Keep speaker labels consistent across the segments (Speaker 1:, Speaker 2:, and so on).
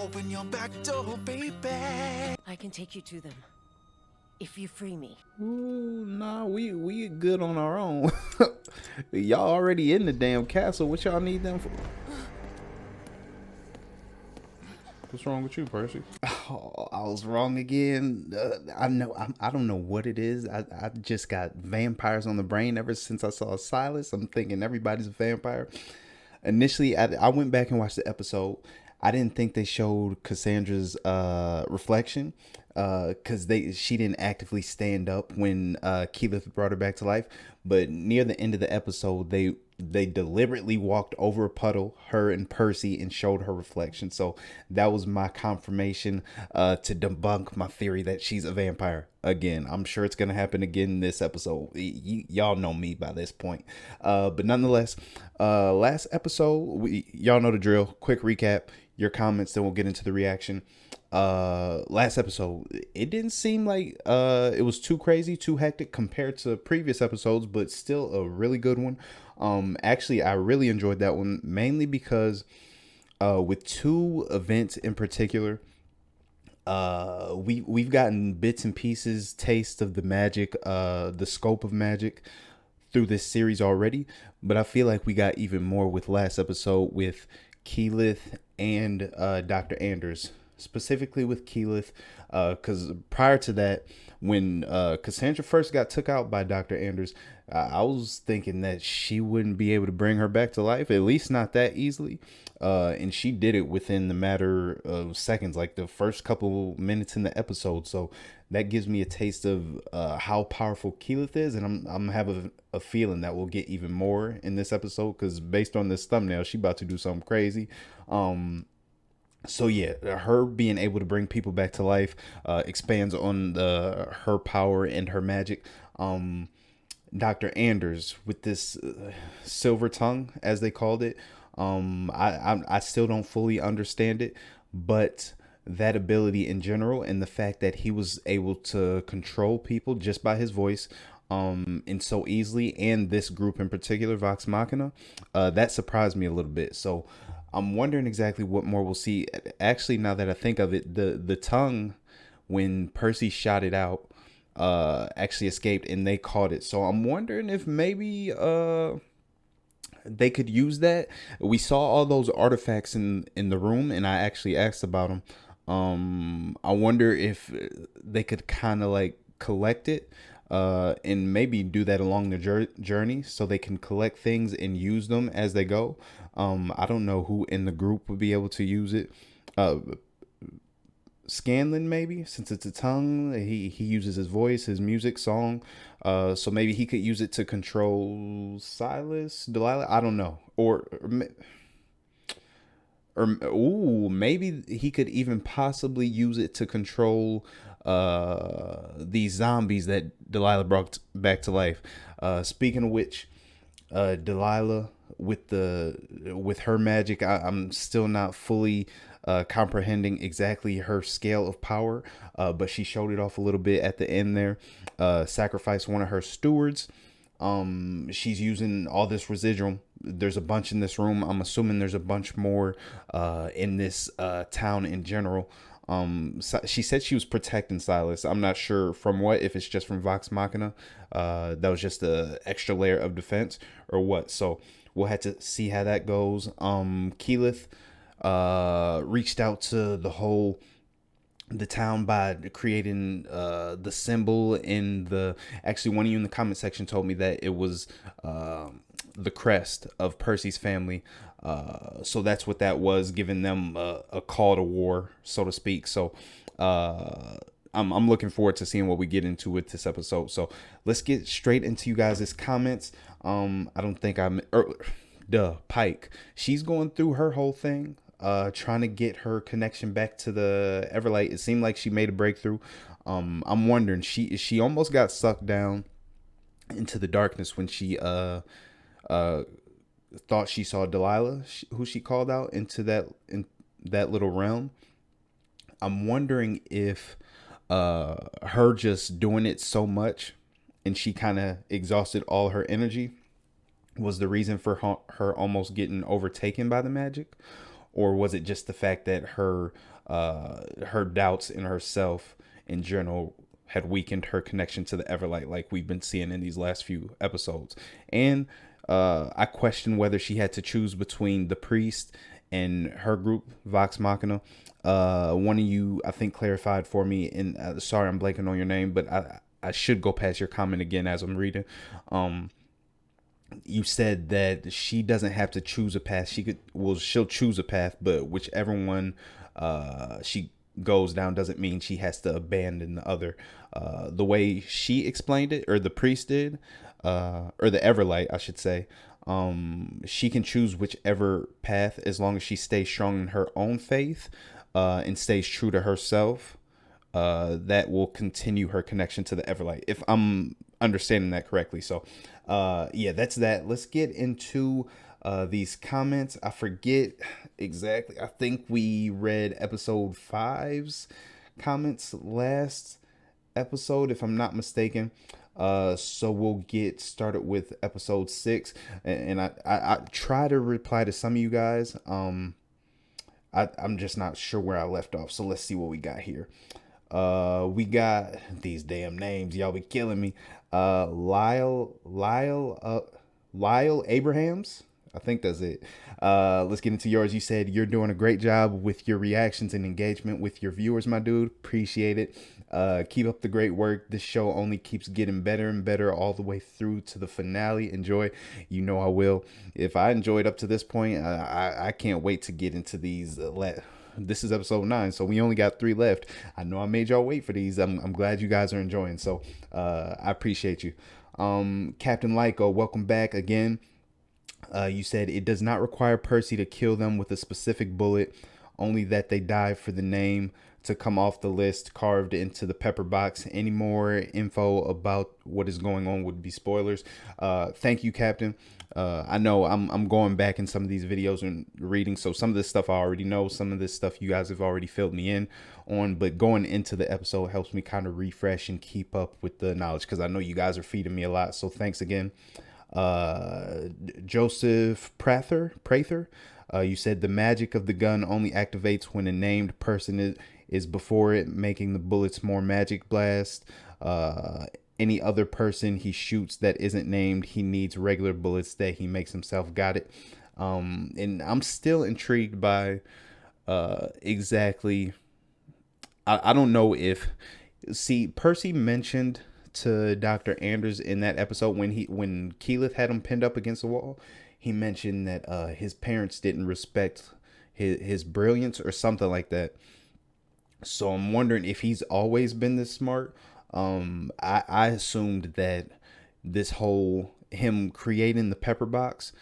Speaker 1: Open your back door, baby.
Speaker 2: I can take you to them if you free me.
Speaker 3: Ooh, nah, we good on our own. Y'all already in the damn castle. What y'all need them for? What's wrong with you, Percy? Oh, I was wrong again. I don't know what it is. I just got vampires on the brain ever since I saw Silas. I'm thinking everybody's a vampire. Initially, I went back and watched the episode. I didn't think they showed Cassandra's reflection because she didn't actively stand up when Keyleth brought her back to life. But near the end of the episode, they deliberately walked over a puddle, her and Percy, and showed her reflection. So that was my confirmation to debunk my theory that she's a vampire again. I'm sure it's gonna happen again this episode. Y'all know me by this point, but nonetheless, last episode, y'all know the drill. Quick recap, your comments, then we'll get into the reaction. Last episode, it didn't seem like it was too crazy, too hectic compared to previous episodes, but still a really good one. Actually, I really enjoyed that one, mainly because with two events in particular, we've gotten bits and pieces, taste of the magic, the scope of magic through this series already, but I feel like we got even more with last episode with Keyleth and Dr. Anders, specifically with Keyleth, because prior to that, when Cassandra first got took out by Dr. Anders, I was thinking that she wouldn't be able to bring her back to life, at least not that easily. And she did it within the matter of seconds, like the first couple minutes in the episode. So that gives me a taste of how powerful Keyleth is, and I'm having a feeling that we'll get even more in this episode, because based on this thumbnail, she about to do something crazy. So yeah, her being able to bring people back to life expands on her power and her magic. Dr. Anders with this silver tongue, as they called it. I still don't fully understand it, but that ability in general, and the fact that he was able to control people just by his voice, and so easily, and this group in particular, Vox Machina, that surprised me a little bit. So I'm wondering exactly what more we'll see. Actually, now that I think of it, the tongue, when Percy shot it out, actually escaped and they caught it. So I'm wondering if maybe they could use that. We saw all those artifacts in the room, and I actually asked about them. I wonder if they could kind of like collect it, and maybe do that along the journey, so they can collect things and use them as they go. I don't know who in the group would be able to use it. Scanlan, maybe, since it's a tongue, he uses his voice, his music, song, so maybe he could use it to control Silas, Delilah. I don't know, or ooh, maybe he could even possibly use it to control these zombies that Delilah brought back to life. Speaking of which, Delilah with her magic, I'm still not fully comprehending exactly her scale of power, but she showed it off a little bit at the end there. Sacrificed one of her stewards. She's using all this residuum. There's a bunch in this room. I'm assuming there's a bunch more in this town in general. So she said she was protecting Silas. I'm not sure from what, if it's just from Vox Machina, that was just the extra layer of defense, or what. So we'll have to see how that goes. Keyleth reached out to the town by creating the symbol in the, actually one of you in the comment section told me that it was the crest of Percy's family, so that's what that was, giving them a call to war, so to speak. So I'm looking forward to seeing what we get into with this episode. So let's get straight into you guys' comments. I don't think Pike, she's going through her whole thing, trying to get her connection back to the Everlight. It seemed like she made a breakthrough. I'm wondering, she almost got sucked down into the darkness when she thought she saw Delilah, who she called out into that little realm. I'm wondering if her just doing it so much and she kind of exhausted all her energy was the reason for her almost getting overtaken by the magic, or was it just the fact that her doubts in herself in general had weakened her connection to the Everlight, like we've been seeing in these last few episodes? And I question whether she had to choose between the priest and her group, Vox Machina. One of you, I think, clarified for me, and sorry I'm blanking on your name, but I should go past your comment again as I'm reading. You said that she doesn't have to choose a path. She'll choose a path, but whichever one she goes down doesn't mean she has to abandon the other. The way she explained it, or the priest did, or the Everlight, I should say, she can choose whichever path as long as she stays strong in her own faith, and stays true to herself. That will continue her connection to the Everlight, if I'm understanding that correctly. So yeah, that's that. Let's get into these comments. I forget exactly. I think we read episode 5's comments last episode, if I'm not mistaken. So we'll get started with episode 6, and I try to reply to some of you guys. I'm just not sure where I left off, so let's see what we got here. We got these damn names, y'all be killing me. Lyle Abrahams, I think that's it. Let's get into yours. You said you're doing a great job with your reactions and engagement with your viewers, my dude. Appreciate it. Keep up the great work. This show only keeps getting better and better all the way through to the finale. Enjoy. You know I will. If I enjoyed up to this point, I can't wait to get into these. This is episode 9, so we only got 3 left. I know I made y'all wait for these. I'm glad you guys are enjoying, so I appreciate you. Captain Lyko, welcome back again. You said it does not require Percy to kill them with a specific bullet, only that they die for the name to come off the list carved into the pepper box. Any more info about what is going on would be spoilers. Thank you, Captain. I know I'm going back in some of these videos and reading, so some of this stuff I already know, some of this stuff you guys have already filled me in on, but going into the episode helps me kind of refresh and keep up with the knowledge, because I know you guys are feeding me a lot, so thanks again. Joseph Prather, you said the magic of the gun only activates when a named person is before it, making the bullets more magic blast. Any other person he shoots that isn't named, he needs regular bullets that he makes himself. Got it. And I'm still intrigued by exactly. I don't know if, see, Percy mentioned to Dr. Anders in that episode when Keyleth had him pinned up against the wall, he mentioned that his parents didn't respect his brilliance or something like that. So I'm wondering if he's always been this smart. I assumed that this whole him creating the pepper box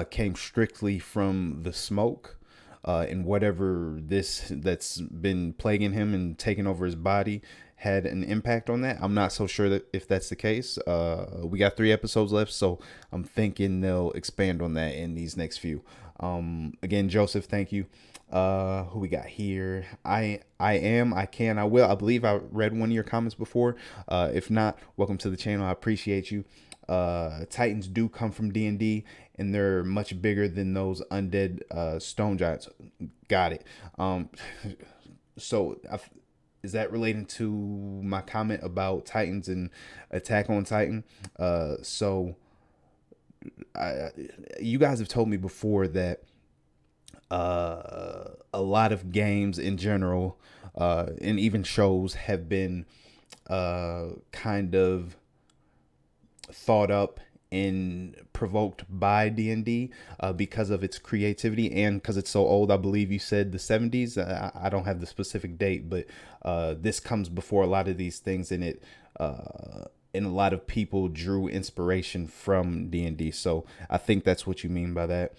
Speaker 3: came strictly from the smoke, and whatever this that's been plaguing him and taking over his body had an impact on that. I'm not so sure that if that's the case. We got 3 episodes left, so I'm thinking they'll expand on that in these next few. Again, Joseph, thank you. Who we got here? I will. I believe I read one of your comments before. If not, welcome to the channel. I appreciate you. Titans do come from D&D, and they're much bigger than those undead stone giants. Got it. So is that relating to my comment about Titans and Attack on Titan? So you guys have told me before that a lot of games in general, and even shows, have been kind of thought up and provoked by D&D because of its creativity and because it's so old. I believe you said the 70s. I don't have the specific date, but this comes before a lot of these things, and and a lot of people drew inspiration from D&D. So I think that's what you mean by that.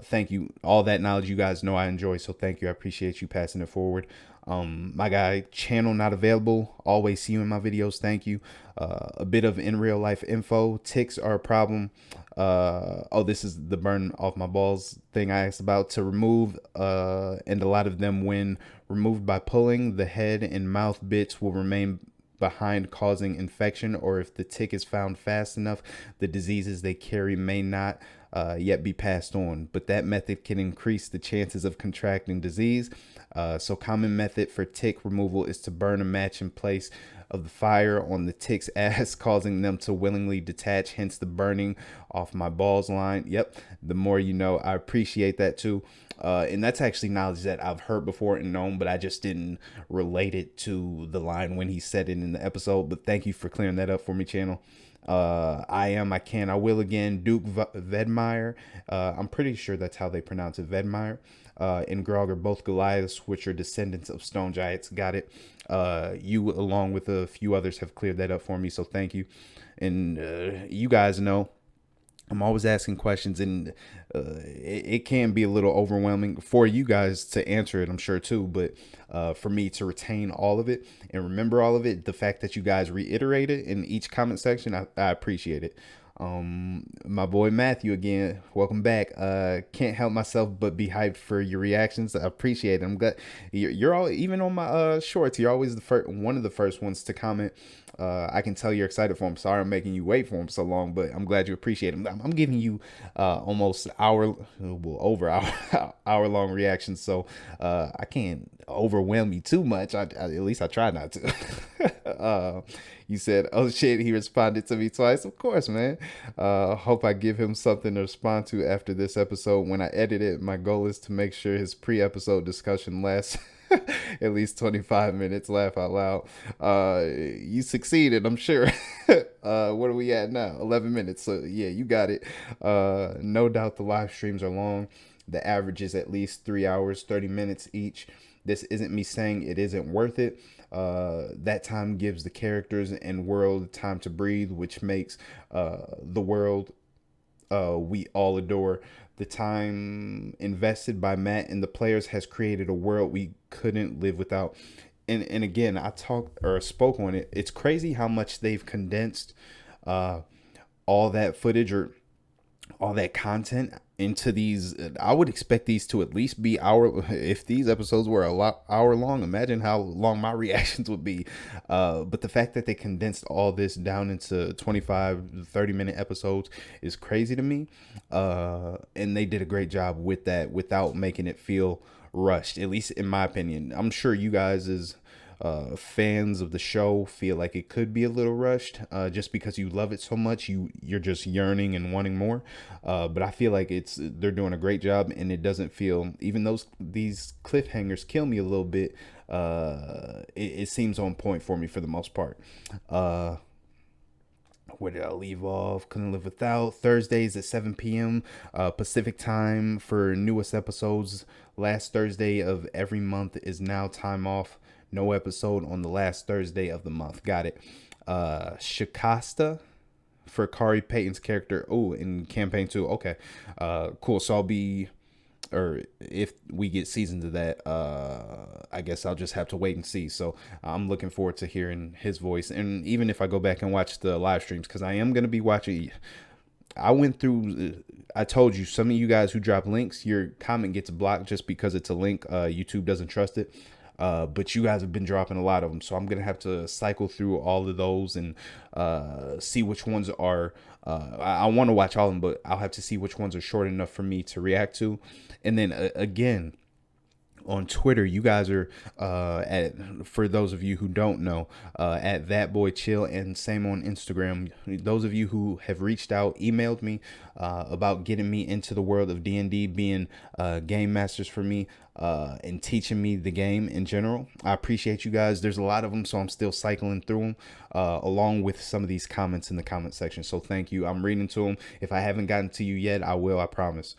Speaker 3: Thank you. All that knowledge you guys know I enjoy, so thank you. I appreciate you passing it forward. My guy, channel not available, always see you in my videos. Thank you. A bit of in real life info. Ticks are a problem. Oh, this is the burn off my balls thing I asked about. To remove, and a lot of them, when removed by pulling, the head and mouth bits will remain behind causing infection, or if the tick is found fast enough, the diseases they carry may not yet be passed on. But that method can increase the chances of contracting disease. So common method for tick removal is to burn a match in place of the fire on the tick's ass, causing them to willingly detach, hence the burning off my balls line. Yep, the more you know. I appreciate that too. And that's actually knowledge that I've heard before and known, but I just didn't relate it to the line when he said it in the episode. But thank you for clearing that up for me, channel. I can, I will again, Duke Vedmeyer. I'm pretty sure that's how they pronounce it, Vedmeyer. And Grog are both Goliaths, which are descendants of stone giants. Got it. You, along with a few others, have cleared that up for me, so thank you. And you guys know I'm always asking questions, and it can be a little overwhelming for you guys to answer it, I'm sure too, but for me to retain all of it and remember all of it, the fact that you guys reiterate it in each comment section, I appreciate it. My boy Matthew again, welcome back. Can't help myself but be hyped for your reactions. I appreciate it. I'm glad you're all, even on my shorts, you're always one of the first ones to comment. I can tell you're excited for him. Sorry I'm making you wait for him so long, but I'm glad you appreciate him. I'm giving you almost over hour long reactions, so I can't overwhelm you too much. At least I try not to. You said, oh shit, he responded to me twice. Of course, man. Hope I give him something to respond to after this episode. When I edit it, my goal is to make sure his pre-episode discussion lasts at least 25 minutes. Laugh out loud. You succeeded, I'm sure. What are we at now? 11 minutes. So yeah, you got it. No doubt the live streams are long. The average is at least 3 hours, 30 minutes each. This isn't me saying it isn't worth it. That time gives the characters and world time to breathe, which makes the world we all adore. The time invested by Matt and the players has created a world we couldn't live without. And again, I spoke on it. It's crazy how much they've condensed all that footage or all that content into these. I would expect these to at least be if these episodes were hour long, imagine how long my reactions would be. But the fact that they condensed all this down into 25-30 minute episodes is crazy to me. And they did a great job with that without making it feel rushed, at least in my opinion. I'm sure you guys as fans of the show feel like it could be a little rushed, just because you love it so much, you're just yearning and wanting more. But I feel like they're doing a great job, and it doesn't feel, even though these cliffhangers kill me a little bit, it seems on point for me for the most part. Where did I leave off? Couldn't live without. Thursdays at 7 p.m. Pacific time for newest episodes. Last Thursday of every month is now time off. No episode on the last Thursday of the month. Got it. Shikasta for Kari Payton's character. Oh, in campaign 2. Okay. Cool. So I'll be, or if we get seasons of that, I guess I'll just have to wait and see. So I'm looking forward to hearing his voice. And even if I go back and watch the live streams, because I am going to be watching. I went through, I told you, some of you guys who drop links, your comment gets blocked just because it's a link. YouTube doesn't trust it. But you guys have been dropping a lot of them, so I'm gonna have to cycle through all of those and see which ones are. I want to watch all of them, but I'll have to see which ones are short enough for me to react to. And then again, on Twitter, you guys are for those of you who don't know, at That Boy Chill, and same on Instagram. Those of you who have reached out, emailed me about getting me into the world of D&D, being game masters for me, and teaching me the game in general. I appreciate you guys. There's a lot of them, so I'm still cycling through them, along with some of these comments in the comment section. So thank you. I'm reading to them. If I haven't gotten to you yet, I will. I promise.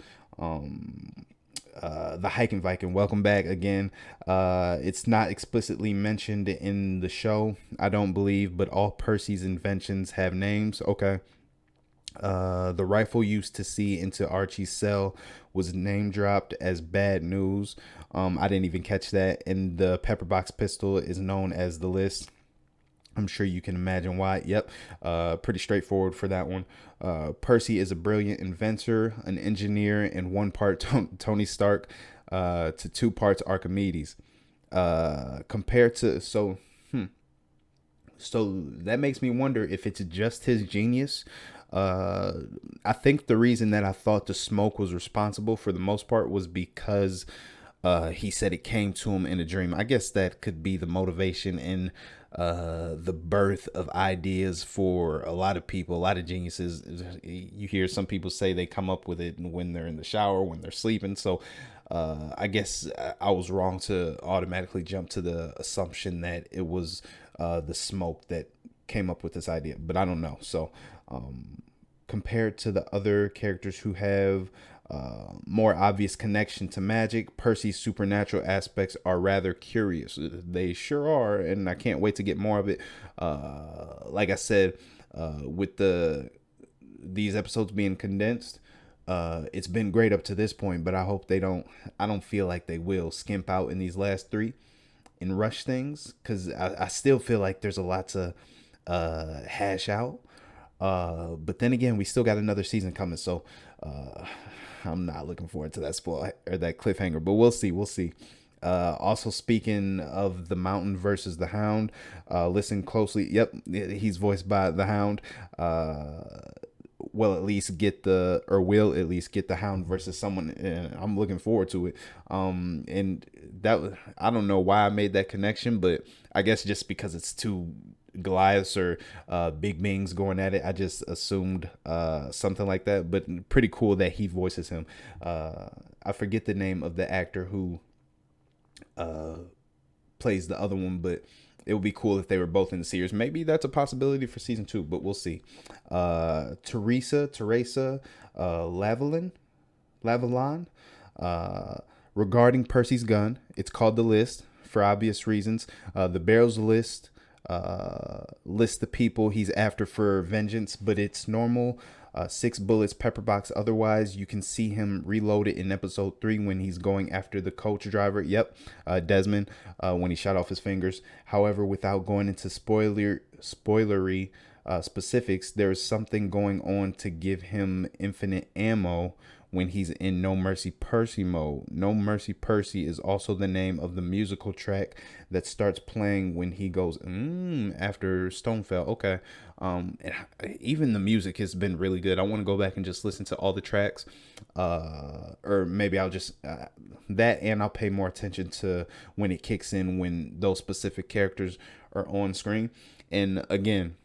Speaker 3: The Hiking Viking, welcome back again. It's not explicitly mentioned in the show, I don't believe, but all Percy's inventions have names. Okay. The rifle used to see into Archie's cell was name dropped as bad news. I didn't even catch that. And the pepperbox pistol is known as the list. I'm sure you can imagine why. Yep. Pretty straightforward for that one. Percy is a brilliant inventor, an engineer, and 1 part Tony Stark to 2 parts Archimedes. Compared to, so So that makes me wonder if it's just his genius. I think the reason that I thought the smoke was responsible for the most part was because he said it came to him in a dream. I guess that could be the motivation and the birth of ideas for a lot of people, a lot of geniuses. You hear some people say they come up with it when they're in the shower, when they're sleeping. So I guess I was wrong to automatically jump to the assumption that it was the smoke that came up with this idea, but I don't know. So compared to the other characters who have more obvious connection to magic, Percy's supernatural aspects are rather curious. They sure are, and I can't wait to get more of it. Like I said, with these episodes being condensed, it's been great up to this point, but I hope they don't. I don't feel like they will skimp out in these last three and rush things, because I still feel like there's a lot to hash out. But then again, we still got another season coming, so I'm not looking forward to that spoil or that cliffhanger, but we'll see. We'll see. Also, speaking of the Mountain versus the Hound, listen closely. Yep, he's voiced by the Hound. Will at least get the Hound versus someone, and I'm looking forward to it. And that, I don't know why I made that connection, but I guess just because it's two Goliaths or big beings going at it, I just assumed something like that. But pretty cool that he voices him. I forget the name of the actor who plays the other one, but it would be cool if they were both in the series. Maybe that's a possibility for season 2, but we'll see. Teresa Lavalin, regarding Percy's gun, it's called The List for obvious reasons. The Barrels list lists the people he's after for vengeance, but it's normal. 6 bullets, pepper box. Otherwise, you can see him reloaded in episode 3 when he's going after the coach driver. Yep, Desmond, when he shot off his fingers. However, without going into spoilery specifics, there is something going on to give him infinite ammo when he's in No Mercy Percy mode. No Mercy Percy is also the name of the musical track that starts playing when he goes after Stonefell. Okay. And even the music has been really good. I want to go back and just listen to all the tracks. Or maybe I'll just that, and I'll pay more attention to when it kicks in, when those specific characters are on screen. And again,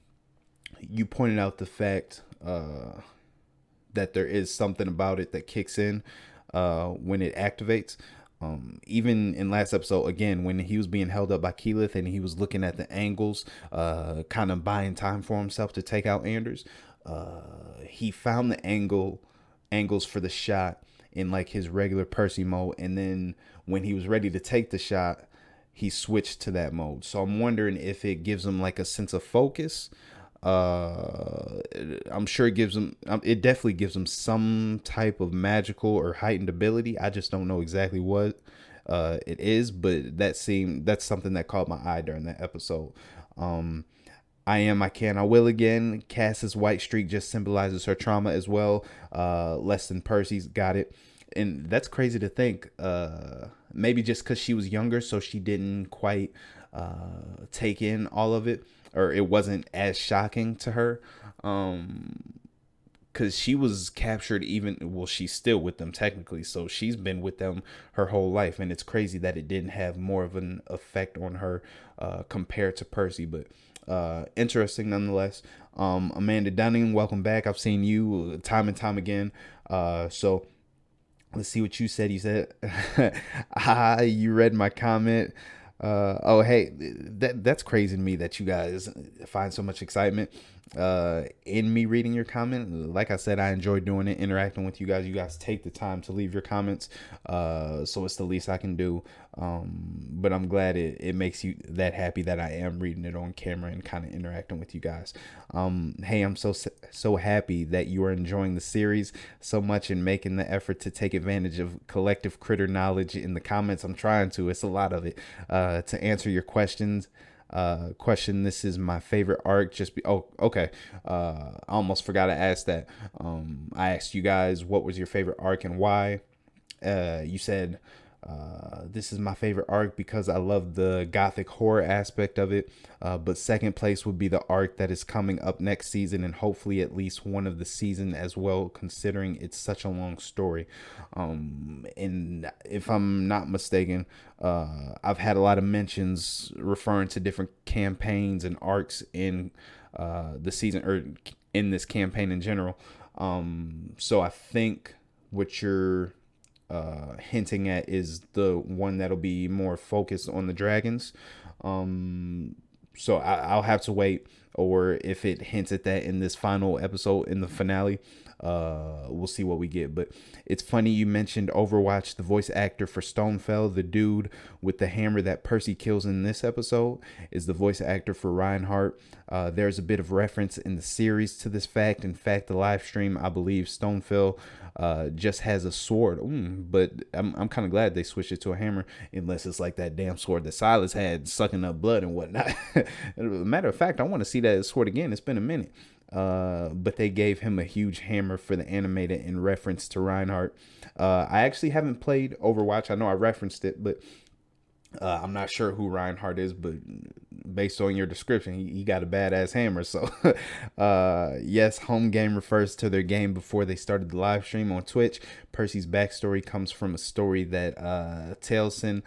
Speaker 3: you pointed out the fact that there is something about it that kicks in when it activates. Even in last episode, again, when he was being held up by Keyleth and he was looking at the angles, kind of buying time for himself to take out Anders, he found the angles for the shot in like his regular Percy mode, and then when he was ready to take the shot, he switched to that mode. So I'm wondering if it gives him like a sense of focus. I'm sure it definitely gives him some type of magical or heightened ability. I just don't know exactly what it is, but that's something that caught my eye during that episode. I am, I can, I will again. Cass's white streak just symbolizes her trauma as well. Less than Percy's. Got it. And that's crazy to think. Maybe just because she was younger, so she didn't quite take in all of it, or it wasn't as shocking to her, because she was captured she's still with them technically, so she's been with them her whole life, and it's crazy that it didn't have more of an effect on her compared to Percy. But interesting nonetheless. Amanda Dunning, welcome back. I've seen you time and time again, so let's see what you said. You said you read my comment. Oh, hey, that's crazy to me that you guys find so much excitement in me reading your comment. Like I said, I enjoy doing it, interacting with you guys. You guys take the time to leave your comments, so it's the least I can do. But I'm glad it makes you that happy that I am reading it on camera and kind of interacting with you guys. Hey, I'm so happy that you are enjoying the series so much and making the effort to take advantage of collective critter knowledge in the comments. I'm trying to. It's a lot of it. To answer your questions. This is my favorite arc. Okay. I almost forgot to ask that. I asked you guys what was your favorite arc and why. You said This is my favorite arc because I love the gothic horror aspect of it. But second place would be the arc that is coming up next season, and hopefully at least one of the season as well, considering it's such a long story. And if I'm not mistaken, I've had a lot of mentions referring to different campaigns and arcs in the season, or in this campaign in general. So I think what you're hinting at is the one that'll be more focused on the dragons. So I'll have to wait, or if it hints at that in this final episode, in the finale, we'll see what we get. But it's funny you mentioned Overwatch. The voice actor for Stonefell, the dude with the hammer that Percy kills in this episode, is the voice actor for Reinhardt. There's a bit of reference in the series to this fact. In fact, the live stream, I believe Stonefell just has a sword. But I'm kind of glad they switched it to a hammer, unless it's like that damn sword that Silas had, sucking up blood and whatnot. Matter of fact, I want to see that sword again. It's been a minute. But they gave him a huge hammer for the animated in reference to Reinhardt. I actually haven't played Overwatch. I know I referenced it, but I'm not sure who Reinhardt is, but based on your description, he got a badass hammer. So, yes, home game refers to their game before they started the live stream on Twitch. Percy's backstory comes from a story that Taleson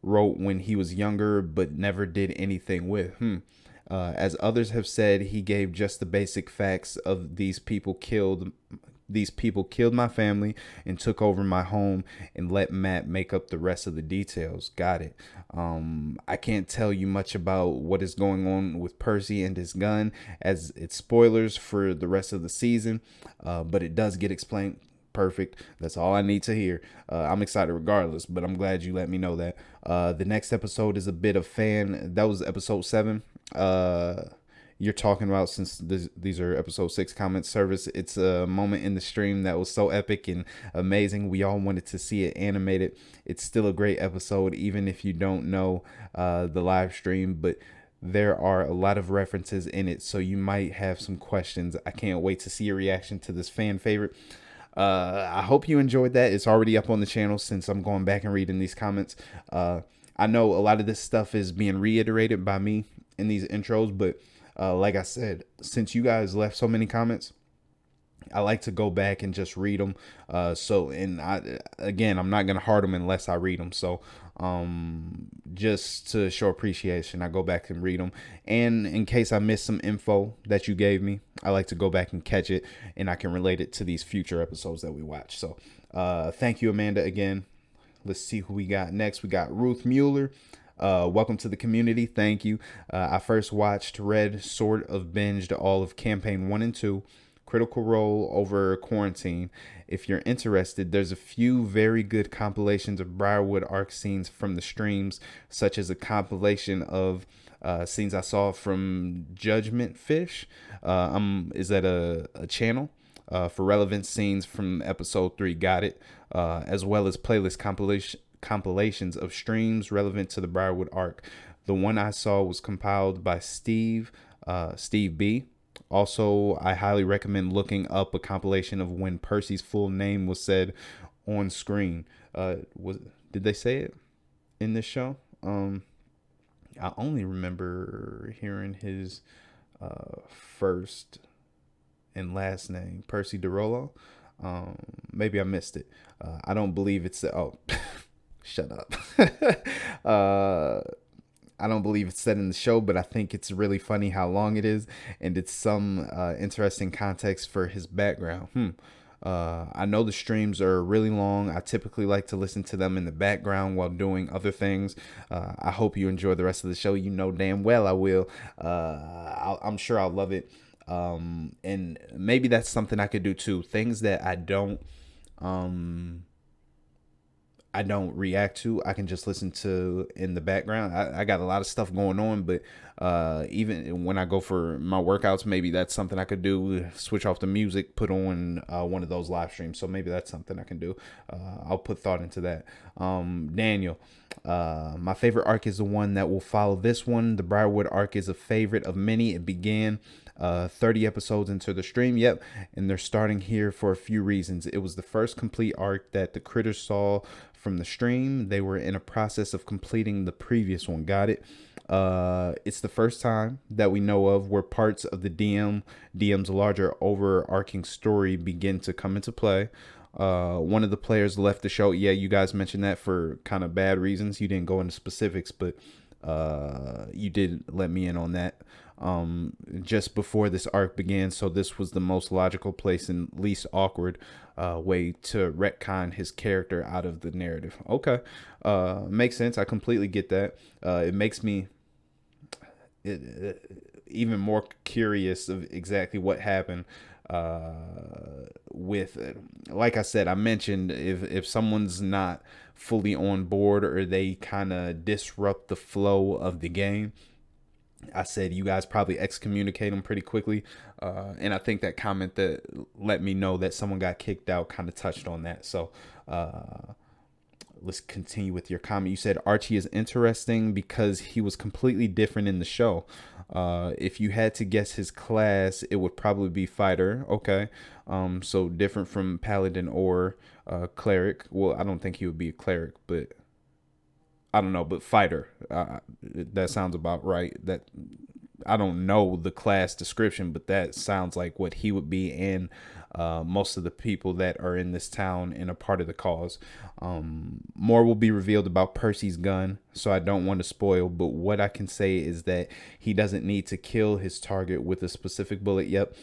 Speaker 3: wrote when he was younger, but never did anything with. As others have said, he gave just the basic facts of these people killed my family and took over my home, and let Matt make up the rest of the details. Got it. I can't tell you much about what is going on with Percy and his gun, as it's spoilers for the rest of the season, but it does get explained. Perfect. That's all I need to hear. I'm excited regardless, but I'm glad you let me know that. The next episode is a bit of fan. That was episode 7. You're talking about, since these are episode 6 comment service, it's a moment in the stream that was so epic and amazing. We all wanted to see it animated. It's still a great episode, even if you don't know the live stream, but there are a lot of references in it, so you might have some questions. I can't wait to see your reaction to this fan favorite. I hope you enjoyed that. It's already up on the channel since I'm going back and reading these comments. I know a lot of this stuff is being reiterated by me in these intros, but like I said, since you guys left so many comments, I like to go back and just read them. I'm not going to heart them unless I read them. So just to show appreciation, I go back and read them. And in case I missed some info that you gave me, I like to go back and catch it, and I can relate it to these future episodes that we watch. So thank you, Amanda, again. Let's see who we got next. We got Ruth Mueller. Welcome to the community. Thank you. I first watched, read, sort of binged all of campaign 1 and 2. Critical Role over quarantine. If you're interested, there's a few very good compilations of Briarwood arc scenes from the streams, such as a compilation of scenes I saw from Judgment Fish. Is that a channel? For relevant scenes from episode 3. Got it. As well as playlist compilations of streams relevant to the Briarwood arc. The one I saw was compiled by Steve B. Also, I highly recommend looking up a compilation of when Percy's full name was said on screen. Did they say it in this show? I only remember hearing his first and last name, Percy DeRollo. Maybe I missed it. I don't believe it's shut up. I don't believe it's said in the show, but I think it's really funny how long it is, and it's some interesting context for his background. I know the streams are really long. I typically like to listen to them in the background while doing other things. I hope you enjoy the rest of the show. You know damn well I will. I'm sure I'll love it. And maybe that's something I could do too. Things that I don't react to, I can just listen to in the background. I got a lot of stuff going on, but even when I go for my workouts, maybe that's something I could do. Switch off the music, put on one of those live streams. So maybe that's something I can do. I'll put thought into that. Daniel, my favorite arc is the one that will follow this one. The Briarwood arc is a favorite of many. It began 30 episodes into the stream. Yep. And they're starting here for a few reasons. It was the first complete arc that the critters saw from the stream. They were in a process of completing the previous one. Got it. It's the first time that we know of where parts of the DM's larger overarching story begin to come into play. One of the players left the show. Yeah, you guys mentioned that for kind of bad reasons. You didn't go into specifics, but you did let me in on that just before this arc began. So this was the most logical place and least awkward way to retcon his character out of the narrative. Okay. Makes sense. I completely get that. It makes me even more curious of exactly what happened with like I said, I mentioned if someone's not fully on board or they kind of disrupt the flow of the game, I said you guys probably excommunicate them pretty quickly, and I think that comment that let me know that someone got kicked out kind of touched on that. So let's continue with your comment. You said Archie is interesting because he was completely different in the show. If you had to guess his class, it would probably be fighter. Okay. So different from paladin or cleric. Well, I don't think he would be a cleric, but I don't know, but fighter. That sounds about right. That I don't know the class description, but that sounds like what he would be, and most of the people that are in this town and a part of the cause. More will be revealed about Percy's gun, so I don't want to spoil, but what I can say is that he doesn't need to kill his target with a specific bullet. Yep.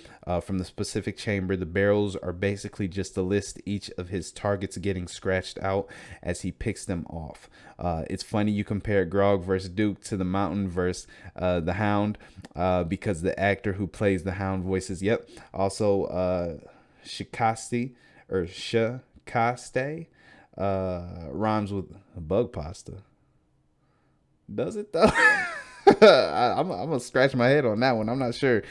Speaker 3: From the specific chamber, the barrels are basically just to list each of his targets getting scratched out as he picks them off. It's funny you compare Grog versus Duke to the Mountain versus the Hound, because the actor who plays the Hound voices, yep, also Shikaste or Shikaste rhymes with bug pasta. Does it though? I'm gonna scratch my head on that one. I'm not sure.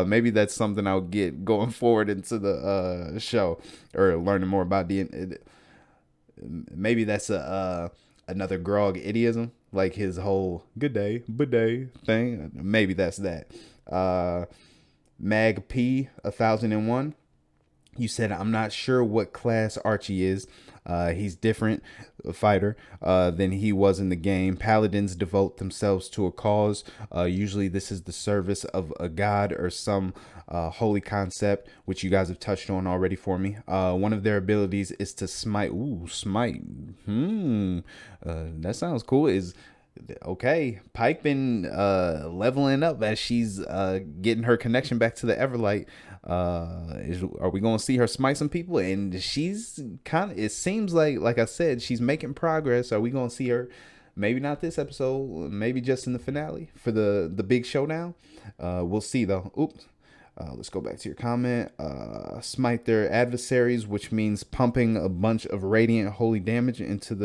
Speaker 3: Maybe that's something I'll get going forward into the show or learning more about maybe that's another Grog idiom, like his whole good day, bidet thing. Maybe that's that. Mag P 1001. You said, I'm not sure what class Archie is. He's different fighter than he was in the game. Paladins devote themselves to a cause. Usually this is the service of a god or some holy concept, which you guys have touched on already for me. One of their abilities is to smite. Ooh, smite. That sounds cool. Is okay. Pike been leveling up as she's getting her connection back to the Everlight. Are we gonna see her smite some people? And she's kind of, it seems like I said, she's making progress. Are we gonna see her? Maybe not this episode, maybe just in the finale for the big showdown. We'll see though. Oops. Let's go back to your comment. Smite their adversaries, which means pumping a bunch of radiant holy damage into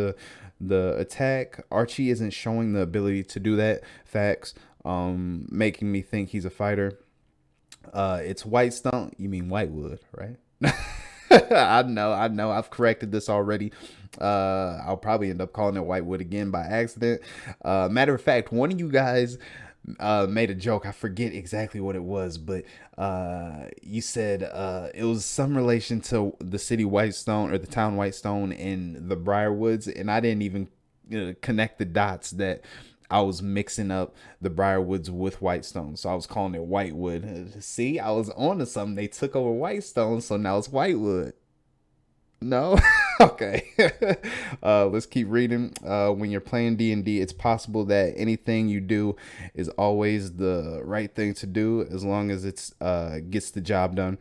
Speaker 3: the attack. Archie isn't showing the ability to do that. Facts. Making me think he's a fighter. It's Whitestone. You mean Whitewood, right? I know. I've corrected this already. I'll probably end up calling it Whitewood again by accident. Matter of fact, one of you guys made a joke. I forget exactly what it was, but you said it was some relation to the city Whitestone or the town Whitestone in the Briarwoods, and I didn't even connect the dots that I was mixing up the Briarwoods with Whitestone, so I was calling it Whitewood. See, I was on to something. They took over Whitestone, so now it's Whitewood. No? Okay. Let's keep reading. When you're playing D&D, it's possible that anything you do is always the right thing to do as long as it's gets the job done.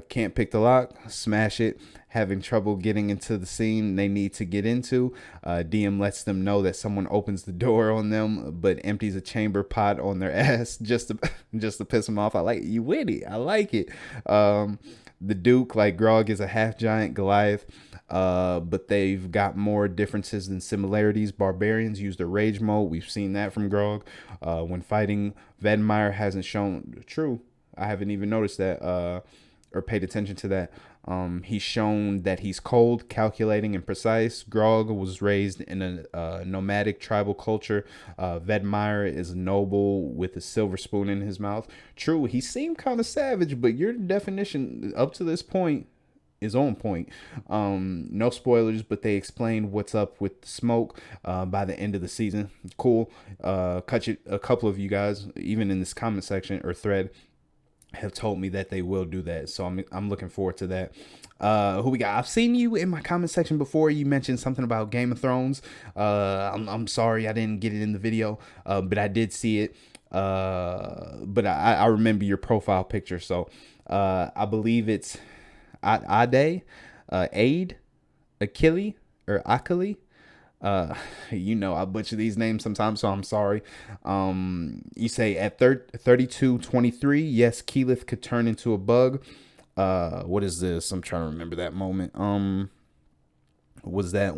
Speaker 3: Can't pick the lock, smash it. Having trouble getting into the scene they need to get into. DM lets them know that someone opens the door on them but empties a chamber pot on their ass just to piss them off. I like you witty. I like it. The Duke, like Grog, is a half giant Goliath, but they've got more differences than similarities. Barbarians use the rage mode. We've seen that from Grog. When fighting, Vedmire hasn't shown. True, I haven't even noticed that or paid attention to that. He's shown that he's cold, calculating, and precise. Grog was raised in a nomadic tribal culture. Vedmire is noble with a silver spoon in his mouth. True, he seemed kind of savage, but your definition up to this point is on point. No spoilers, but they explained what's up with the smoke by the end of the season. Cool. A couple of you guys, even in this comment section or thread, have told me that they will do that, so I'm looking forward to that. Who we got? I've seen you in my comment section before. You mentioned something about Game of Thrones. I'm sorry I didn't get it in the video, but I did see it. But I remember your profile picture, so I believe it's Ade, Aid, Achille, or Akali. I butcher these names sometimes, so I'm sorry. You say at 32:23, yes, Keyleth could turn into a bug. What is this? I'm trying to remember that moment. Was that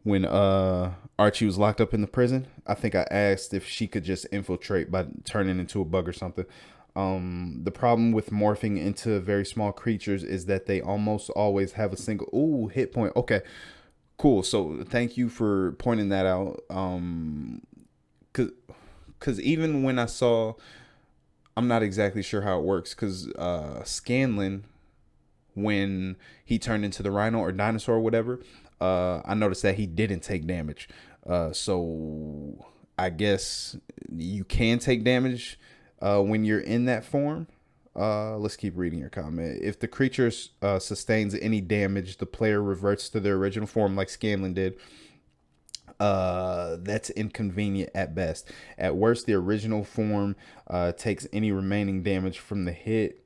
Speaker 3: when Archie was locked up in the prison? I think I asked if she could just infiltrate by turning into a bug or something. The problem with morphing into very small creatures is that they almost always have a single hit point. Okay. Cool. So thank you for pointing that out. Cause even when I saw, I'm not exactly sure how it works. Cause Scanlan, when he turned into the rhino or dinosaur or whatever, I noticed that he didn't take damage. So I guess you can take damage when you're in that form. Let's keep reading your comment. If the creature sustains any damage, the player reverts to their original form like Scanlan did. That's inconvenient at best. At worst, the original form takes any remaining damage from the hit,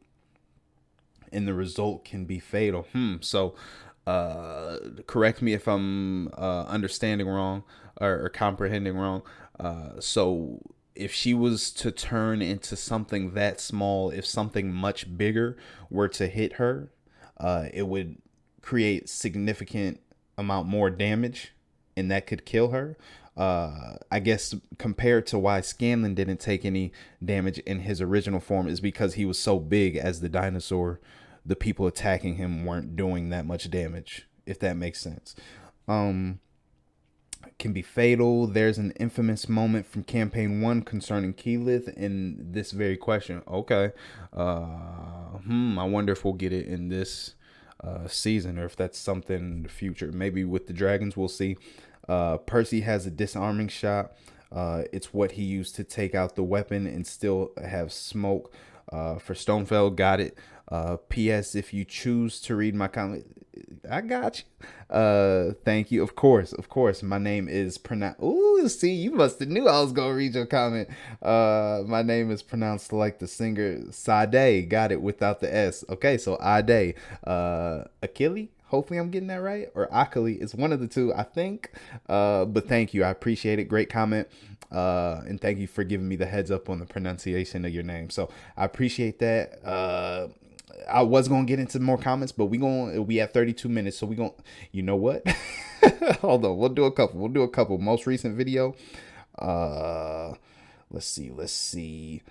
Speaker 3: and the result can be fatal. So correct me if I'm understanding wrong or comprehending wrong. So if she was to turn into something that small, if something much bigger were to hit her, it would create significant amount more damage, and that could kill her. I guess compared to why Scanlan didn't take any damage in his original form is because he was so big as the dinosaur, the people attacking him weren't doing that much damage, if that makes sense. Can be fatal. There's an infamous moment from campaign 1 concerning Keyleth in this very question. Okay. I wonder if we'll get it in this season, or if that's something in the future. Maybe with the dragons, we'll see. Percy has a disarming shot. It's what he used to take out the weapon and still have smoke. For Stonefeld, got it. P.S. If you choose to read my comment, I got you. Thank you. Of course. My name is pronounced. Ooh, see, you must have knew I was gonna read your comment. My name is pronounced like the singer Sade. Got it, without the S. Okay, so Ade. Achille. Hopefully I'm getting that right. Or Akali. It's one of the two, I think. But thank you. I appreciate it. Great comment. And thank you for giving me the heads up on the pronunciation of your name. So I appreciate that. I was gonna get into more comments, but we have 32 minutes, so you know what? Hold on, we'll do a couple. Most recent video. Let's see.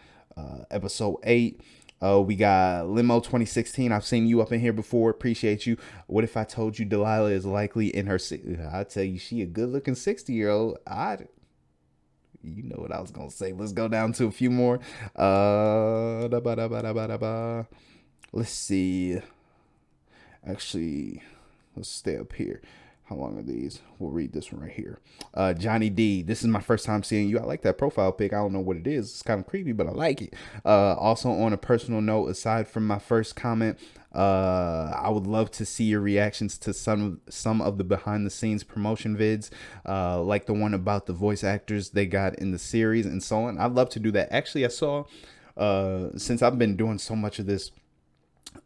Speaker 3: Episode 8. We got Limo 2016. I've seen you up in here before. Appreciate you. What if I told you Delilah is likely in her? I tell you, she a good looking 60-year-old. You know what I was gonna say. Let's go down to a few more. Let's see. Actually, let's stay up here. How long are these? We'll read this one right here. Johnny D. This is my first time seeing you. I like that profile pic. I don't know what it is. It's kind of creepy, but I like it. Also, on a personal note, aside from my first comment, I would love to see your reactions to some of the behind the scenes promotion vids, like the one about the voice actors they got in the series and so on. I'd love to do that. Actually, I saw, since I've been doing so much of this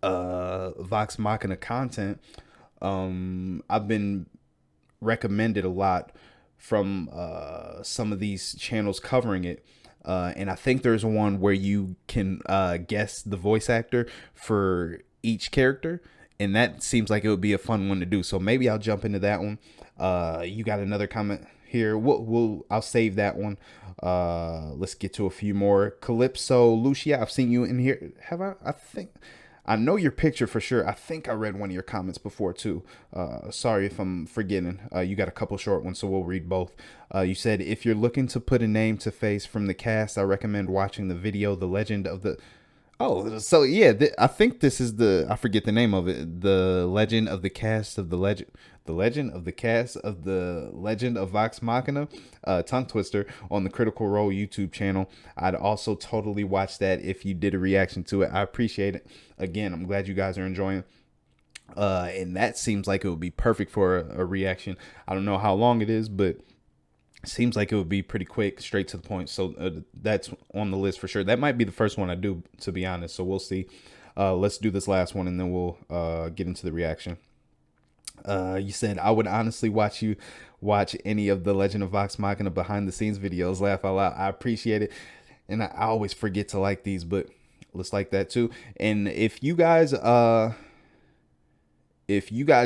Speaker 3: Vox Machina content, I've been recommended a lot from some of these channels covering it, and I think there's one where you can guess the voice actor for each character, and that seems like it would be a fun one to do. So maybe I'll jump into that one. You got another comment here. I'll save that one. Let's get to a few more. Calypso Lucia, I've seen you in here. Have I think I know your picture for sure. I think I read one of your comments before too. Sorry if I'm forgetting. You got a couple short ones, so we'll read both. You said, if you're looking to put a name to face from the cast, I recommend watching the video, The Legend of the... Oh, so yeah, I think this is I forget the name of it. The Legend of the Cast of the Legend. The Legend of the Cast of the Legend of Vox Machina, tongue twister, on the Critical Role YouTube channel. I'd also totally watch that if you did a reaction to it. I appreciate it. Again, I'm glad you guys are enjoying it. And that seems like it would be perfect for a reaction. I don't know how long it is, but seems like it would be pretty quick, straight to the point. So that's on the list for sure. That might be the first one I do, to be honest. So we'll see. Let's do this last one and then we'll get into the reaction. You said, I would honestly watch any of the Legend of Vox Machina behind the scenes videos. Laugh out loud. I appreciate it. And I always forget to like these, but let's like that too. And if you guys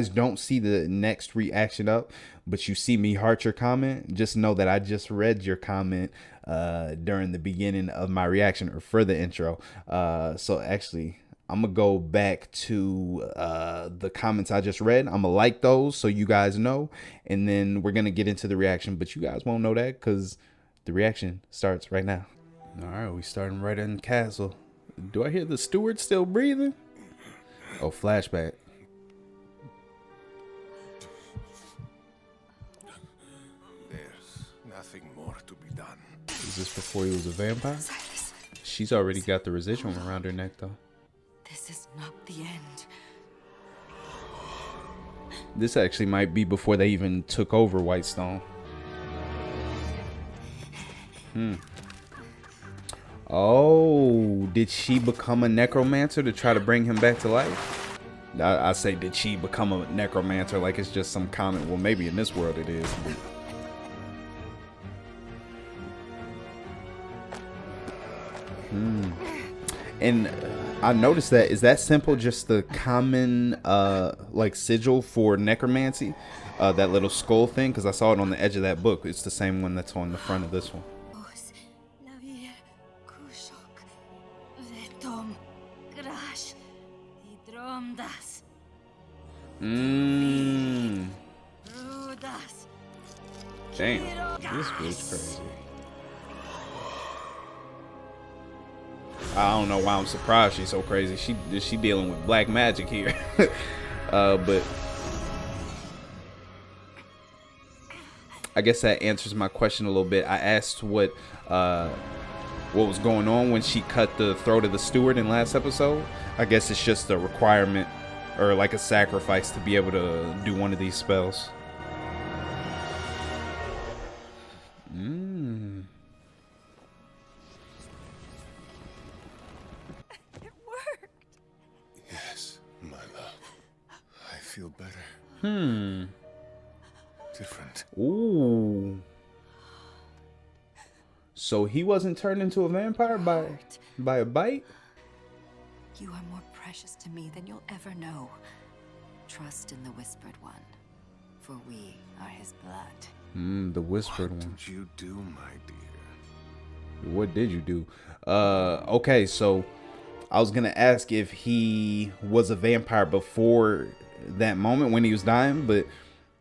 Speaker 3: don't see the next reaction up, but you see me heart your comment, just know that I just read your comment during the beginning of my reaction, or for the intro. So actually, I'm going to go back to the comments I just read. I'm going to like those so you guys know. And then we're going to get into the reaction. But you guys won't know that because the reaction starts right now. All right, we starting right in the castle. Do I hear the steward still breathing? Oh, flashback.
Speaker 1: Nothing more to be done.
Speaker 3: Is this before he was a vampire? She's already got the residuum around her neck, though.
Speaker 2: This is not the end.
Speaker 3: This actually might be before they even took over Whitestone. Oh, did she become a necromancer to try to bring him back to life? I say, did she become a necromancer like it's just some comment? Well, maybe in this world it is. And I noticed that, is that simple just the common like sigil for necromancy, that little skull thing? Because I saw it on the edge of that book. It's the same one that's on the front of this one. Damn, this bitch crazy. I don't know why I'm surprised she's so crazy. She dealing with black magic here. But I guess that answers my question a little bit. I asked what was going on when she cut the throat of the steward in last episode. I guess it's just a requirement or like a sacrifice to be able to do one of these spells.
Speaker 1: Feel better. Different.
Speaker 3: Ooh. So he wasn't turned into a vampire by a bite?
Speaker 2: You are more precious to me than you'll ever know. Trust in the Whispered One, for we are his blood.
Speaker 3: The Whispered One.
Speaker 1: What did you do, my dear?
Speaker 3: What did you do? Okay, so I was gonna ask if he was a vampire before that moment when he was dying, but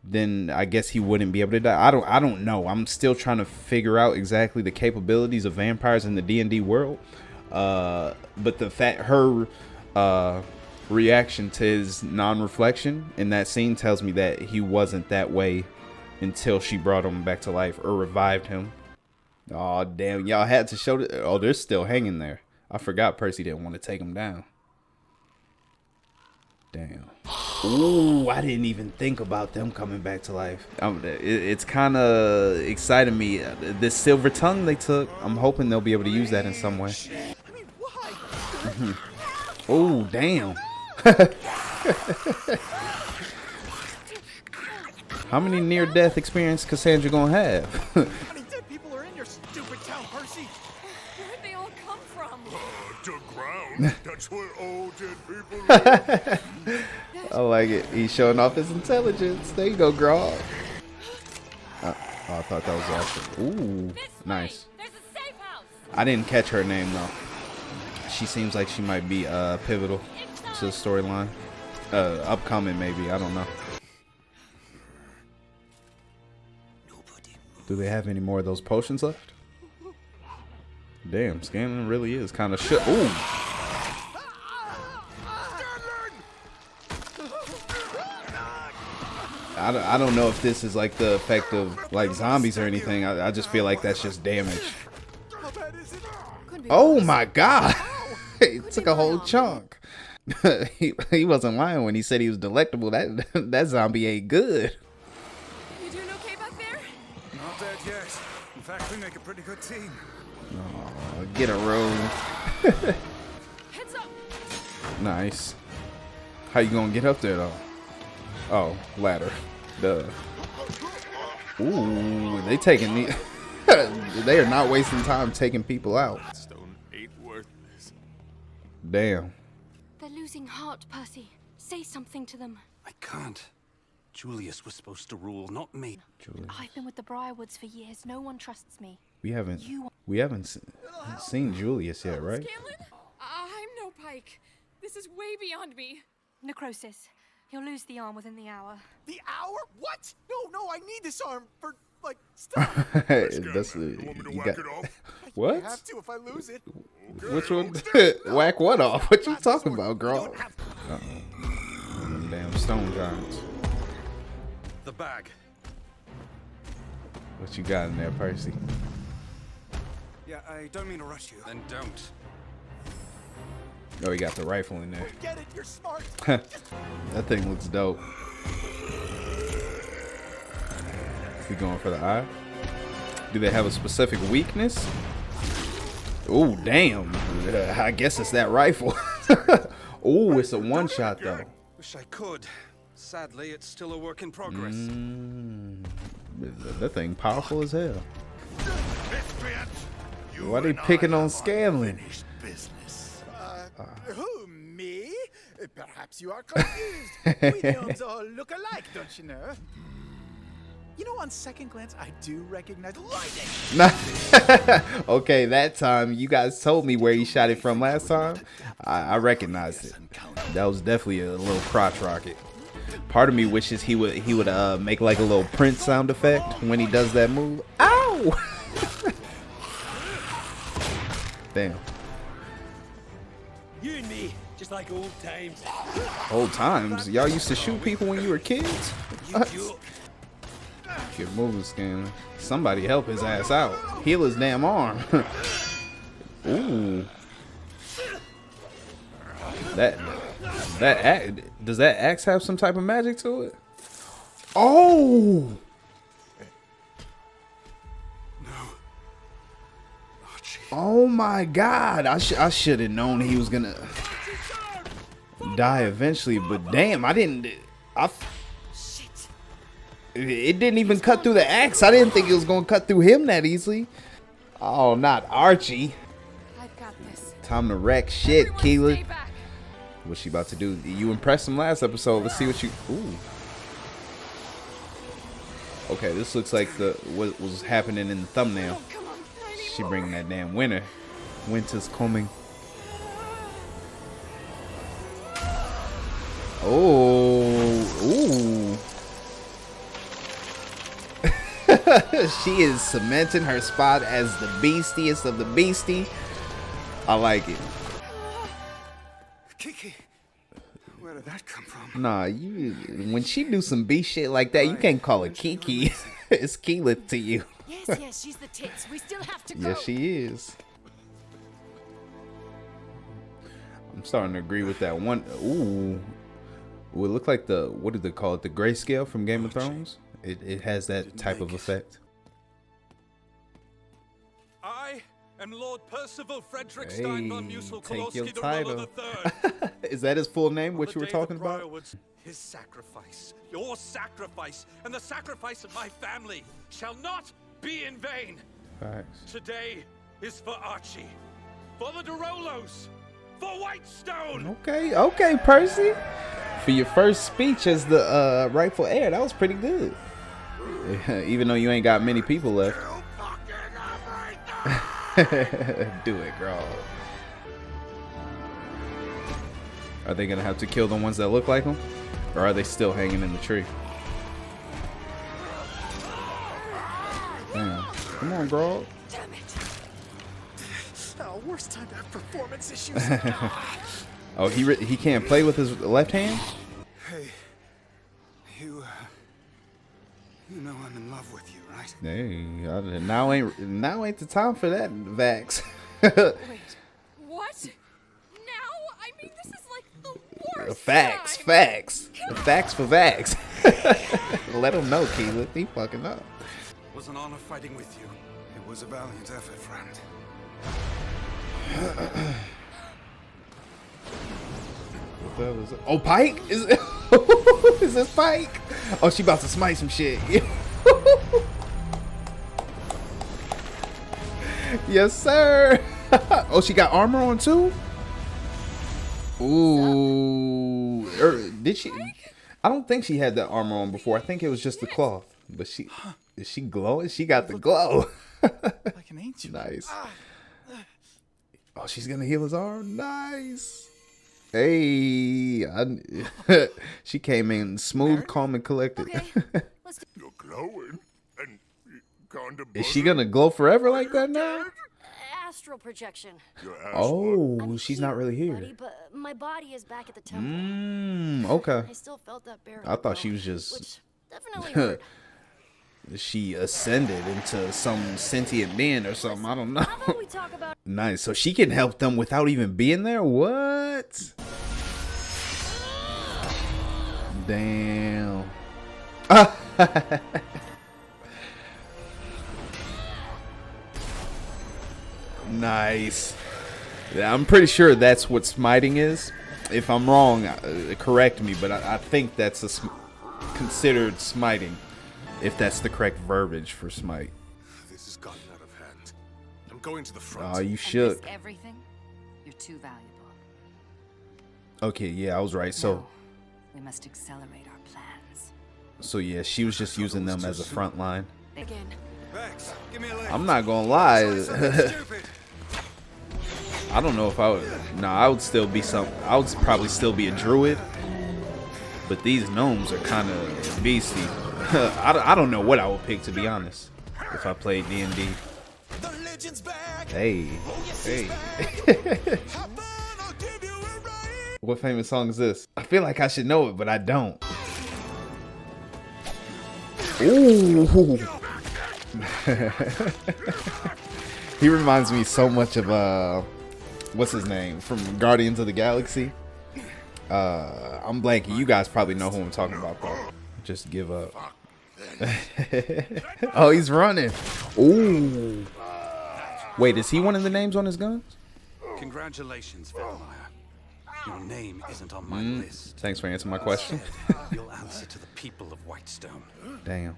Speaker 3: then I guess he wouldn't be able to die. I don't know. I'm still trying to figure out exactly the capabilities of vampires in the D&D world. But the fact her reaction to his non-reflection in that scene tells me that he wasn't that way until she brought him back to life or revived him. Oh damn, y'all had to show it. Oh, they're still hanging there. I forgot Percy didn't want to take him down. Damn. Ooh, I didn't even think about them coming back to life. It's kind of exciting me. This silver tongue they took, I'm hoping they'll be able to use that in some way. Oh, damn. How many near-death experience Cassandra gonna have?
Speaker 1: How many dead people are in your stupid town, Percy?
Speaker 2: Where'd they all come from?
Speaker 1: The ground. That's where all dead people live.
Speaker 3: I like it. He's showing off his intelligence. There you go, Grog. Oh, I thought that was awesome. Ooh, nice.
Speaker 2: There's a safe house.
Speaker 3: I didn't catch her name though. She seems like she might be pivotal to the storyline. Upcoming maybe, I don't know. Do they have any more of those potions left? Damn, Scanlan really is kind of shit. Ooh. I don't know if this is like the effect of like zombies or anything. I just feel like that's just damage. Oh my god. He took a whole chunk. he wasn't lying when he said he was delectable. That zombie ain't good.
Speaker 4: You doing okay back there?
Speaker 1: Not dead yet. In fact, we make a pretty good team.
Speaker 3: Oh, get a room.
Speaker 4: Heads up.
Speaker 3: Nice. How you gonna get up there though? Oh, ladder. Duh. Ooh, they taking me. They are not wasting time taking people out.
Speaker 1: Stone ain't worth this.
Speaker 3: Damn.
Speaker 4: They're losing heart, Percy. Say something to them.
Speaker 5: I can't. Julius was supposed to rule, not me.
Speaker 4: I've been with the Briarwoods for years. No one trusts me.
Speaker 3: We haven't seen Julius yet, right?
Speaker 4: Scanlan? I'm no Pike. This is way beyond me. Necrosis. He'll lose the arm within the hour.
Speaker 6: The hour? What? No, I need this arm for, like, stuff.
Speaker 3: That's
Speaker 1: You want me to
Speaker 3: you
Speaker 1: whack
Speaker 3: got
Speaker 1: it off?
Speaker 6: I
Speaker 3: what?
Speaker 6: have to if I lose it.
Speaker 3: Which one? Whack what off? What you talking about, girl? Damn stone giants.
Speaker 5: The bag.
Speaker 3: What you got in there, Percy?
Speaker 6: Yeah, I don't mean to rush you.
Speaker 5: Then don't.
Speaker 3: Oh, you got the rifle in there.
Speaker 6: Get it, you're smart.
Speaker 3: That thing looks dope. We going for the eye? Do they have a specific weakness? Oh, damn. I guess it's that rifle. Oh, it's a one shot though.
Speaker 5: Wish I could. Sadly, it's still a work in progress.
Speaker 3: That thing powerful as hell.
Speaker 1: Miscreant!
Speaker 3: Why they picking on Scanlan?
Speaker 1: Business.
Speaker 6: Who, me? Perhaps you are confused. We gnomes all look alike, don't you know? You know, on second glance, I do recognize lightning.
Speaker 3: Okay, that time you guys told me where he shot it from last time. I recognized it. That was definitely a little crotch rocket. Part of me wishes he would make like a little Prince sound effect when he does that move. Ow! Damn.
Speaker 7: You and me, just like old times.
Speaker 3: Old times? Y'all used to shoot people when you were kids? Get moving, Scanlan. Somebody help his ass out. Heal his damn arm. Ooh. Does that axe have some type of magic to it? Oh! Oh my God! I should have known he was gonna die eventually, but damn, I didn't. It didn't even cut through the axe. I didn't think it was gonna cut through him that easily. Oh, not Archie.
Speaker 4: I've got this.
Speaker 3: Time to wreck shit,
Speaker 4: Everyone
Speaker 3: Keelan.
Speaker 4: stay back.
Speaker 3: What's she about to do? You impressed him last episode. Let's see what you. Ooh. Okay, this looks like what was happening in the thumbnail.
Speaker 4: Oh, come on. I need
Speaker 3: She
Speaker 4: more.
Speaker 3: bringing that damn winter. Winter's coming. Oh, ooh. She is cementing her spot as the beastiest of the beastie. I like it.
Speaker 6: Kiki, where did that come from?
Speaker 3: Nah, when she do some beast shit like that, you can't call it Kiki. It's Keelan to you.
Speaker 4: Yes, she's the tits. We still have to go.
Speaker 3: Yes, she is. I'm starting to agree with that one. Ooh. Well, it looked like what do they call it? The grayscale from Game of Thrones? It has that type of effect.
Speaker 5: I am Lord Percival Frederick Stein von
Speaker 3: Hey,
Speaker 5: Musel
Speaker 3: take your
Speaker 5: Kowalski the
Speaker 3: title.
Speaker 5: Roller III.
Speaker 3: Is that his full name, what
Speaker 5: The
Speaker 3: you were
Speaker 5: day
Speaker 3: talking
Speaker 5: the
Speaker 3: about?
Speaker 5: Briarwoods, his sacrifice, your sacrifice, and the sacrifice of my family shall not be in vain.
Speaker 3: Facts.
Speaker 5: Today is for Archie, for the Derolos, for Whitestone.
Speaker 3: Okay, Percy. For your first speech as the rightful heir, that was pretty good. Even though you ain't got many people left. Do it, girl. Are they gonna have to kill the ones that look like him, or are they still hanging in the tree? Damn. Come on, bro.
Speaker 6: Damn it. Oh, worst time to have performance issues.
Speaker 3: Oh, he can't play with his left hand?
Speaker 6: Hey, you know I'm in love with you, right?
Speaker 3: Hey, now ain't the time for that, Vax.
Speaker 4: Wait, what? Now? I mean, this is like the worst
Speaker 3: Facts
Speaker 4: time.
Speaker 3: Facts for Vax. Let him know, Keyleth. He fucking up.
Speaker 5: It was an honor fighting with you.
Speaker 6: It was a valiant effort, friend.
Speaker 3: What the hell is it? Oh, Pike? Is this Pike? Oh, she about to smite some shit. Yes, sir. Oh, she got armor on too? Ooh. Did she? I don't think she had that armor on before. I think it was just the cloth. But is she glowing? She got the glow.
Speaker 6: Like an angel.
Speaker 3: Nice. Oh, she's gonna heal his arm. Nice. Hey, she came in smooth, calm, and collected.
Speaker 1: You're glowing. And kinda
Speaker 3: Is she gonna glow forever like that now?
Speaker 8: Astral projection.
Speaker 1: Your ass
Speaker 3: Oh, she's not really here.
Speaker 8: Buddy, but my body is back at the temple.
Speaker 3: Okay.
Speaker 8: I still felt that barrel.
Speaker 3: I thought
Speaker 8: though,
Speaker 3: she was just
Speaker 8: which definitely hurt.
Speaker 3: she ascended into some sentient being or something. I don't know.
Speaker 8: How about we talk about
Speaker 3: Nice. So she can help them without even being there? What? Damn. Nice. Yeah, I'm pretty sure that's what smiting is. If I'm wrong, correct me, but I think that's considered smiting. If that's the correct verbiage for smite.
Speaker 1: This has gotten out of hand. I'm going to the front.
Speaker 3: Oh, you
Speaker 2: And
Speaker 3: shook.
Speaker 2: risk everything? You're too valuable.
Speaker 3: Okay, yeah, I was right. So,
Speaker 2: No, we must accelerate our plans.
Speaker 3: so yeah, she was just using them as a front line.
Speaker 8: again?
Speaker 5: Vex, give me a lift.
Speaker 3: I'm not gonna lie.
Speaker 5: Stupid.
Speaker 3: I don't know if I would. No, I would still be I would probably still be a druid. But these gnomes are kind of beastie. I don't know what I would pick, to be honest, if I played D&D.
Speaker 6: The legend's back.
Speaker 3: Hey, hey. What famous song is this? I feel like I should know it, but I don't. Ooh. He reminds me so much of what's his name from Guardians of the Galaxy. I'm blanking. You guys probably know who I'm talking about though. Just give up. Oh, he's running. Ooh. Wait, is he one of the names on his guns?
Speaker 5: Congratulations, Vegemire. Your name isn't on my list.
Speaker 3: Thanks for answering my question.
Speaker 5: You'll answer to the people of Whitestone.
Speaker 3: Damn.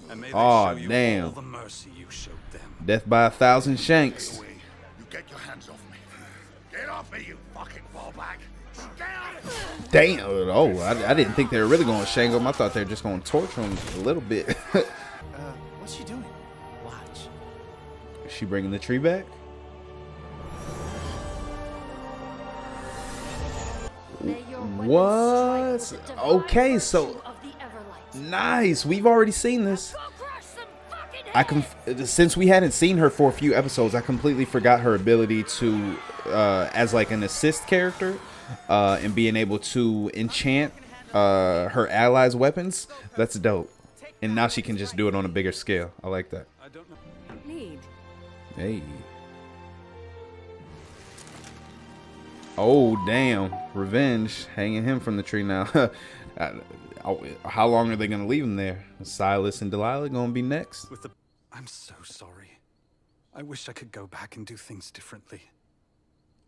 Speaker 5: And may they
Speaker 3: Aw,
Speaker 5: show you
Speaker 3: damn.
Speaker 5: all the mercy you showed them.
Speaker 3: Death by 1,000 shanks.
Speaker 1: You get your hands off me. Get off me, you fucking fallback. Get off.
Speaker 3: Damn. Oh, I didn't think they were really going to shank him. I thought they were just going to torture him a little bit.
Speaker 6: What's she doing? Watch.
Speaker 3: Is she bringing the tree back?
Speaker 8: May your weapons
Speaker 3: What?
Speaker 8: strike with the divine
Speaker 3: Okay,
Speaker 8: virtue
Speaker 3: so
Speaker 8: of the Everlight.
Speaker 3: nice. We've already seen this.
Speaker 8: Go crush some fucking heads!
Speaker 3: Since we hadn't seen her for a few episodes, I completely forgot her ability to, as like an assist character, and being able to enchant her allies' weapons. That's dope. And now she can just do it on a bigger scale. I like that.
Speaker 5: I don't know.
Speaker 2: Need.
Speaker 3: Hey. Oh, damn. Revenge. Hanging him from the tree now. How long are they going to leave him there? Silas and Delilah going to be next?
Speaker 5: I'm so sorry. I wish I could go back and do things differently.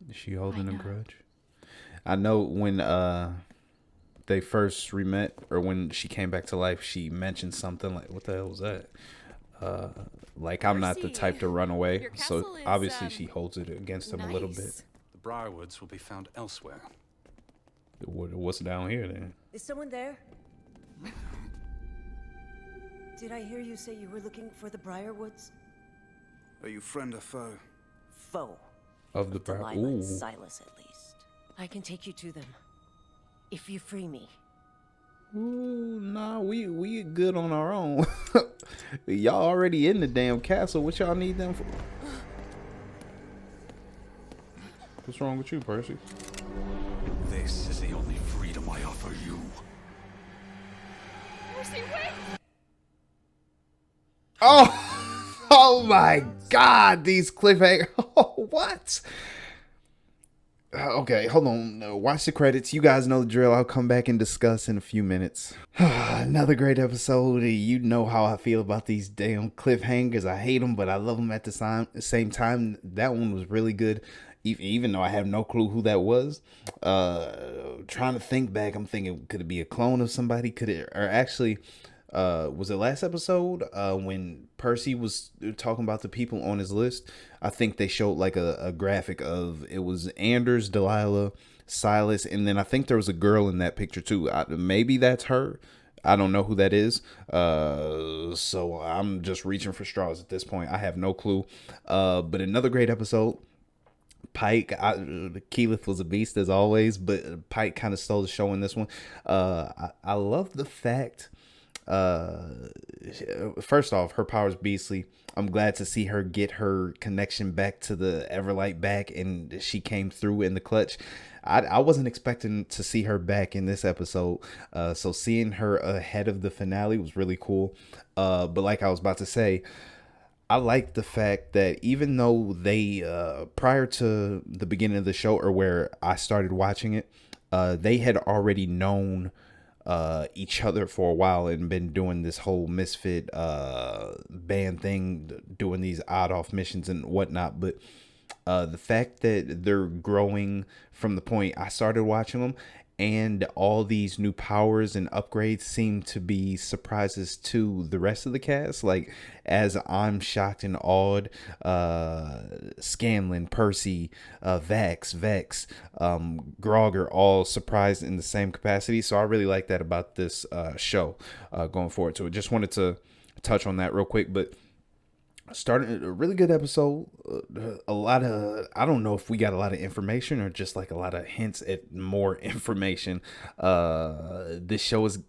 Speaker 3: Is she holding a grudge? I know when they first met, or when she came back to life, she mentioned something like, what the hell was that? Like, I'm not the type to run away.
Speaker 4: Your
Speaker 3: So
Speaker 4: castle is,
Speaker 3: obviously she holds it against him a little bit.
Speaker 4: nice.
Speaker 5: The Briarwoods will be found elsewhere.
Speaker 3: What's down here then?
Speaker 9: Is someone there? Did I hear you say you were looking for the Briarwoods?
Speaker 6: Are you friend or foe?
Speaker 9: Foe.
Speaker 3: Of the
Speaker 9: Delilah
Speaker 3: Ooh.
Speaker 9: and Silas, at least. I can take you to them. If you free me.
Speaker 3: Ooh, nah, we good on our own. Y'all already in the damn castle. What y'all need them for? What's wrong with you, Percy?
Speaker 1: This is the only freedom I offer you.
Speaker 4: Percy, wait!
Speaker 3: Oh, oh my God, these cliffhangers. Oh, what? Okay, hold on. Watch the credits. You guys know the drill. I'll come back and discuss in a few minutes. Another great episode. You know how I feel about these damn cliffhangers. I hate them, but I love them at the same time. That one was really good, even though I have no clue who that was. Trying to think back, I'm thinking, could it be a clone of somebody? Could it, or actually, was it last episode when Percy was talking about the people on his list? I think they showed like a graphic of, it was Anders, Delilah, Silas, and then I think there was a girl in that picture too. Maybe that's her. I don't know who that is. So I'm just reaching for straws at this point. I have no clue. But another great episode. Pike, Keyleth was a beast as always, but Pike kind of stole the show in this one. I love the fact, first off, her power's beastly. I'm glad to see her get her connection back to the Everlight back, and she came through in the clutch. I wasn't expecting to see her back in this episode, so seeing her ahead of the finale was really cool. But like I was about to say, I like the fact that even though they, prior to the beginning of the show, or where I started watching it, they had already known each other for a while and been doing this whole misfit band thing, doing these odd off missions and whatnot. But the fact that they're growing from the point I started watching them, and all these new powers and upgrades seem to be surprises to the rest of the cast. Like, as I'm shocked and awed, Scanlan, Percy, Vex, Grog are all surprised in the same capacity. So I really like that about this show going forward. So I just wanted to touch on that real quick. But starting a really good episode. A lot of, I don't know if we got a lot of information or just like a lot of hints at more information. This show is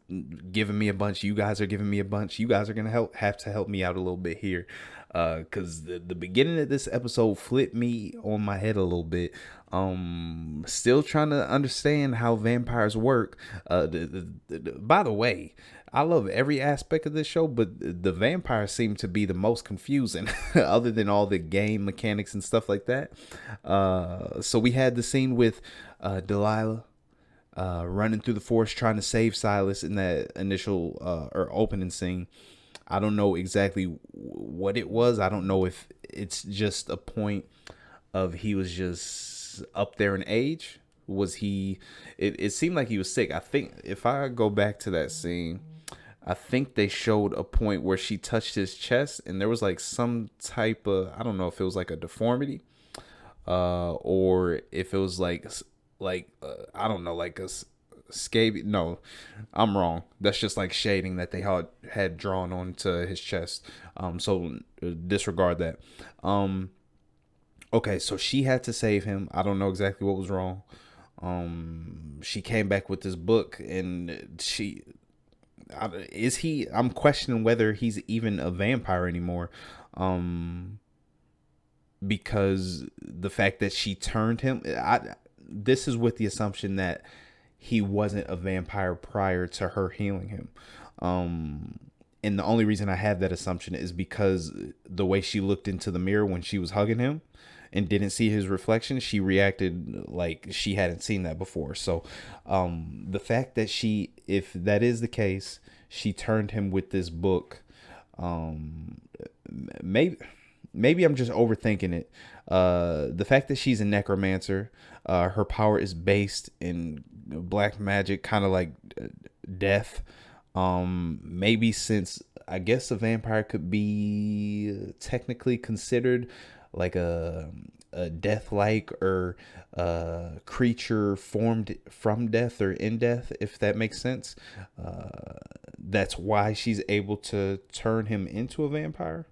Speaker 3: giving me a bunch. You guys are giving me a bunch. You guys are gonna have to help me out a little bit here, because the beginning of this episode flipped me on my head a little bit. Still trying to understand how vampires work. By the way, I love every aspect of this show, but the vampires seem to be the most confusing, other than all the game mechanics and stuff like that. So we had the scene with Delilah running through the forest trying to save Silas in that initial or opening scene. I don't know exactly what it was. I don't know if it's just a point of he was just up there in age. Was he? It seemed like he was sick. I think if I go back to that scene, I think they showed a point where she touched his chest and there was like some type of, I don't know if it was like a deformity, or if it was like I don't know, like a scabies. No, I'm wrong. That's just like shading that they had drawn onto his chest. So disregard that. Okay, so she had to save him. I don't know exactly what was wrong. She came back with this book, and I'm questioning whether he's even a vampire anymore, because the fact that she turned him, this is with the assumption that he wasn't a vampire prior to her healing him. And the only reason I have that assumption is because the way she looked into the mirror when she was hugging him and didn't see his reflection, she reacted like she hadn't seen that before. So the fact that if that is the case, she turned him with this book, maybe I'm just overthinking it. The fact that she's a necromancer, her power is based in black magic, kind of like death. Maybe, since I guess a vampire could be technically considered like a death-like or creature formed from death or in death, if that makes sense. That's why she's able to turn him into a vampire.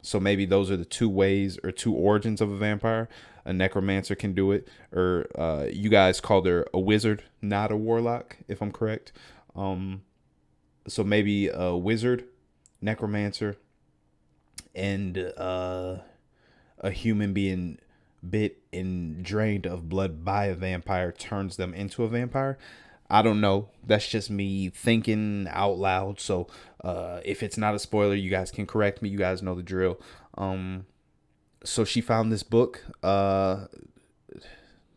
Speaker 3: So maybe those are the two ways or two origins of a vampire. A necromancer can do it, or you guys called her a wizard, not a warlock, if I'm correct. So maybe a wizard, necromancer, and a human being bit and drained of blood by a vampire turns them into a vampire. I don't know. That's just me thinking out loud. So if it's not a spoiler, you guys can correct me. You guys know the drill. So she found this book.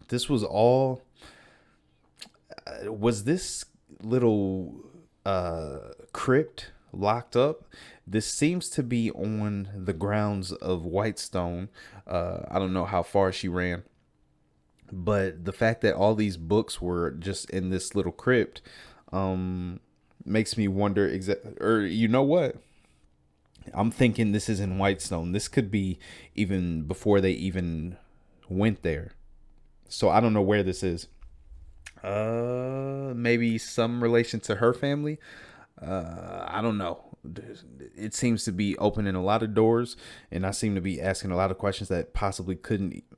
Speaker 3: This was all. Was this little crypt locked up? This seems to be on the grounds of Whitestone. I don't know how far she ran, but the fact that all these books were just in this little crypt makes me wonder or you know what? I'm thinking this is in Whitestone. This could be even before they even went there. So I don't know where this is. Maybe some relation to her family. I don't know. It seems to be opening a lot of doors, and I seem to be asking a lot of questions that possibly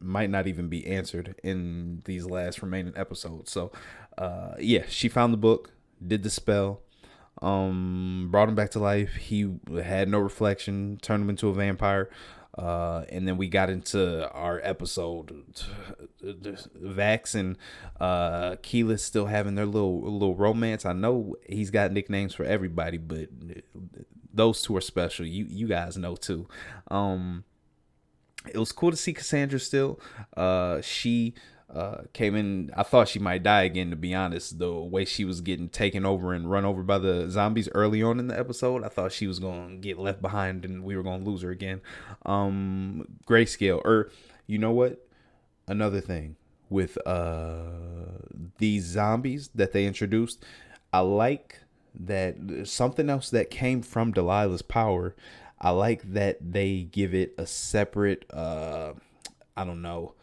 Speaker 3: might not even be answered in these last remaining episodes. So, yeah, she found the book, did the spell, brought him back to life. He had no reflection, turned him into a vampire. And then we got into our episode. Vax and Keyleth still having their little romance. I know he's got nicknames for everybody, but those two are special. You guys know too. It was cool to see Cassandra still. She came in. I thought she might die again, to be honest. The way she was getting taken over and run over by the zombies early on in the episode, I thought she was going to get left behind and we were going to lose her again. Grayscale, or you know what? Another thing with these zombies that they introduced, I like that something else that came from Delilah's power. I like that they give it a separate, I don't know,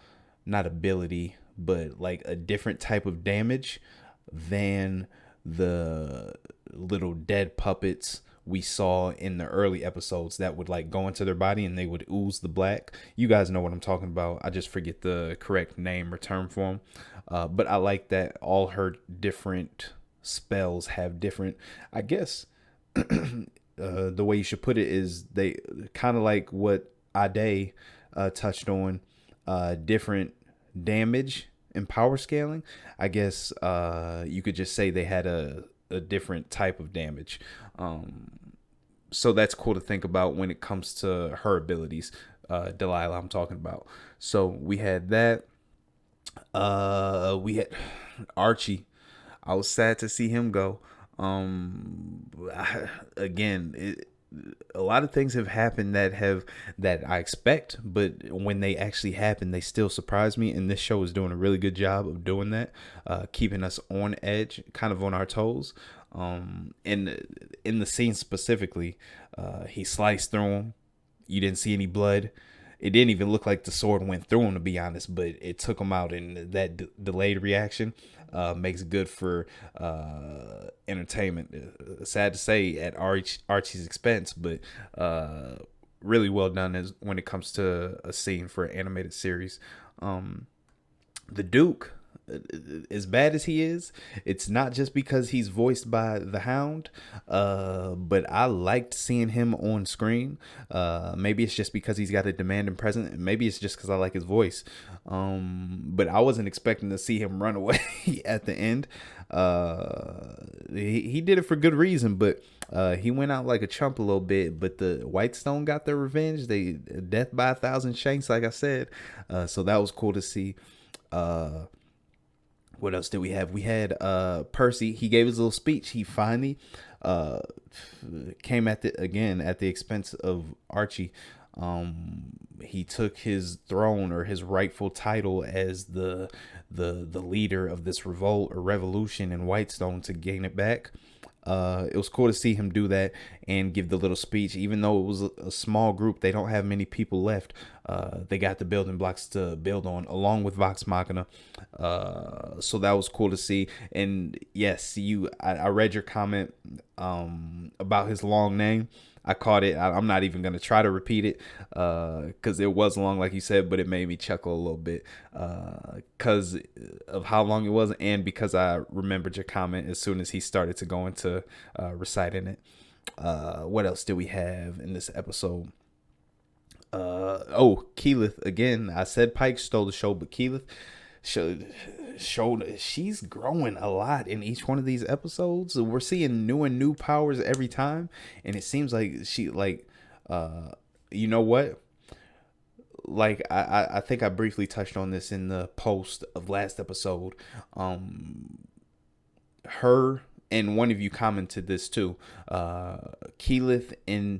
Speaker 3: not ability, but like a different type of damage than the little dead puppets we saw in the early episodes that would like go into their body and they would ooze the black. You guys know what I'm talking about. I just forget the correct name or term for them. But I like that all her different spells have different, I guess, the way you should put it is they kind of like what Ade touched on, different damage and power scaling. I guess you could just say they had a different type of damage. So that's cool to think about when it comes to her abilities. Delilah, I'm talking about. So we had that. We had Archie. I was sad to see him go. Again, a lot of things have happened that I expect, but when they actually happen, they still surprise me. And this show is doing a really good job of doing that, keeping us on edge, kind of on our toes. In the scene specifically, he sliced through him. You didn't see any blood. It didn't even look like the sword went through him, to be honest, but it took him out, and that delayed reaction makes good for entertainment. Sad to say at Archie's expense, but really well done when it comes to a scene for an animated series. The Duke, as bad as he is, it's not just because he's voiced by the Hound, but I liked seeing him on screen. Maybe it's just because he's got a demanding presence, and maybe it's just because I like his voice. But I wasn't expecting to see him run away at the end. He did it for good reason, but he went out like a chump a little bit. But the Whitestone got their revenge. They death by 1,000 shanks, like I said. So that was cool to see. What else did we have? We had Percy. He gave his little speech. He finally came at the expense of Archie. He took his throne or his rightful title as the leader of this revolt or revolution in Whitestone to gain it back. It was cool to see him do that and give the little speech. Even though it was a small group, they don't have many people left. They got the building blocks to build on, along with Vox Machina. So that was cool to see. And yes, I read your comment about his long name. I caught it. I'm not even going to try to repeat it because it was long, like you said, but it made me chuckle a little bit because of how long it was, and because I remembered your comment as soon as he started to go into reciting it. What else did we have in this episode? Keyleth again. I said Pike stole the show, but Keyleth showed she's growing a lot in each one of these episodes. We're seeing new powers every time, and it seems like she you know what? Like I think I briefly touched on this in the post of last episode. Her and one of you commented this too. Keyleth and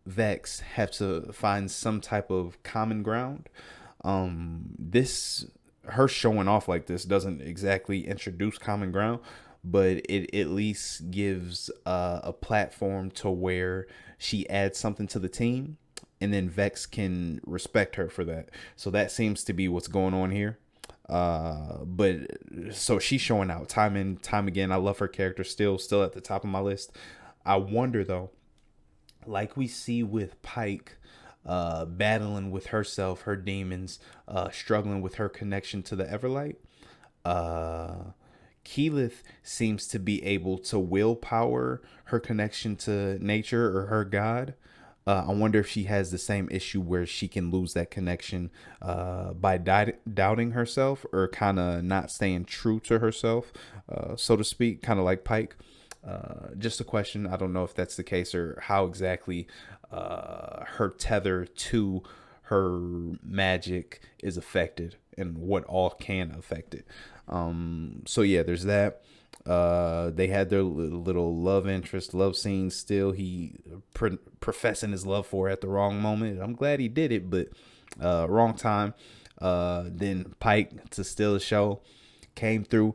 Speaker 3: Vex have to find some type of common ground. Her showing off like this doesn't exactly introduce common ground, but it at least gives a platform to where she adds something to the team, and then Vex can respect her for that. So that seems to be what's going on here. But so she's showing out time and time again. I love her character, still at the top of my list. I wonder though, like we see with Pike, battling with herself, her demons, struggling with her connection to the Everlight. Keyleth seems to be able to willpower her connection to nature or her god. I wonder if she has the same issue where she can lose that connection by doubting herself, or kind of not staying true to herself, so to speak, kind of like Pike. Just a question. I don't know if that's the case or how exactly her tether to her magic is affected and what all can affect it. So yeah, there's that. They had their little love scene still. He professing his love for her at the wrong moment. I'm glad he did it, but wrong time. Then Pike, to steal the show, came through.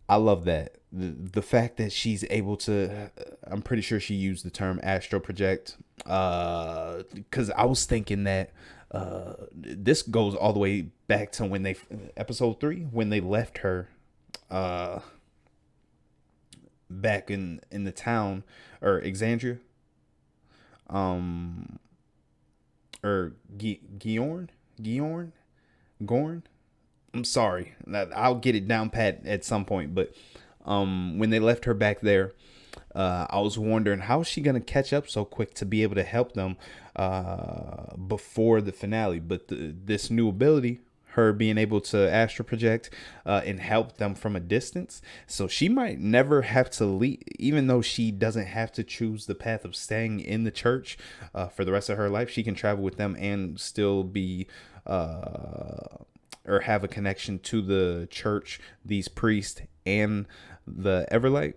Speaker 3: I love that. The fact that she's able to, I'm pretty sure she used the term astral project, because I was thinking that this goes all the way back to when episode 3, when they left her back in the town, or Exandria, or Gorn. I'm sorry, I'll get it down pat at some point, but when they left her back there, I was wondering how is she gonna catch up so quick to be able to help them before the finale. But this new ability, her being able to astral project and help them from a distance, so she might never have to leave, even though she doesn't have to choose the path of staying in the church for the rest of her life. She can travel with them and still be or have a connection to the church, these priests, and the Everlight.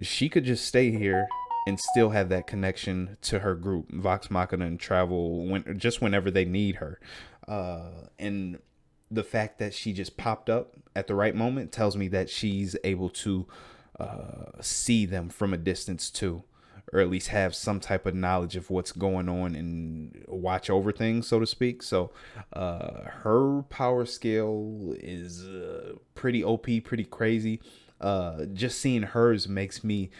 Speaker 3: She could just stay here and still have that connection to her group, Vox Machina, and travel whenever they need her. And the fact that she just popped up at the right moment tells me that she's able to see them from a distance too, or at least have some type of knowledge of what's going on and watch over things, so to speak. So her power scale is pretty OP, pretty crazy. Just seeing hers makes me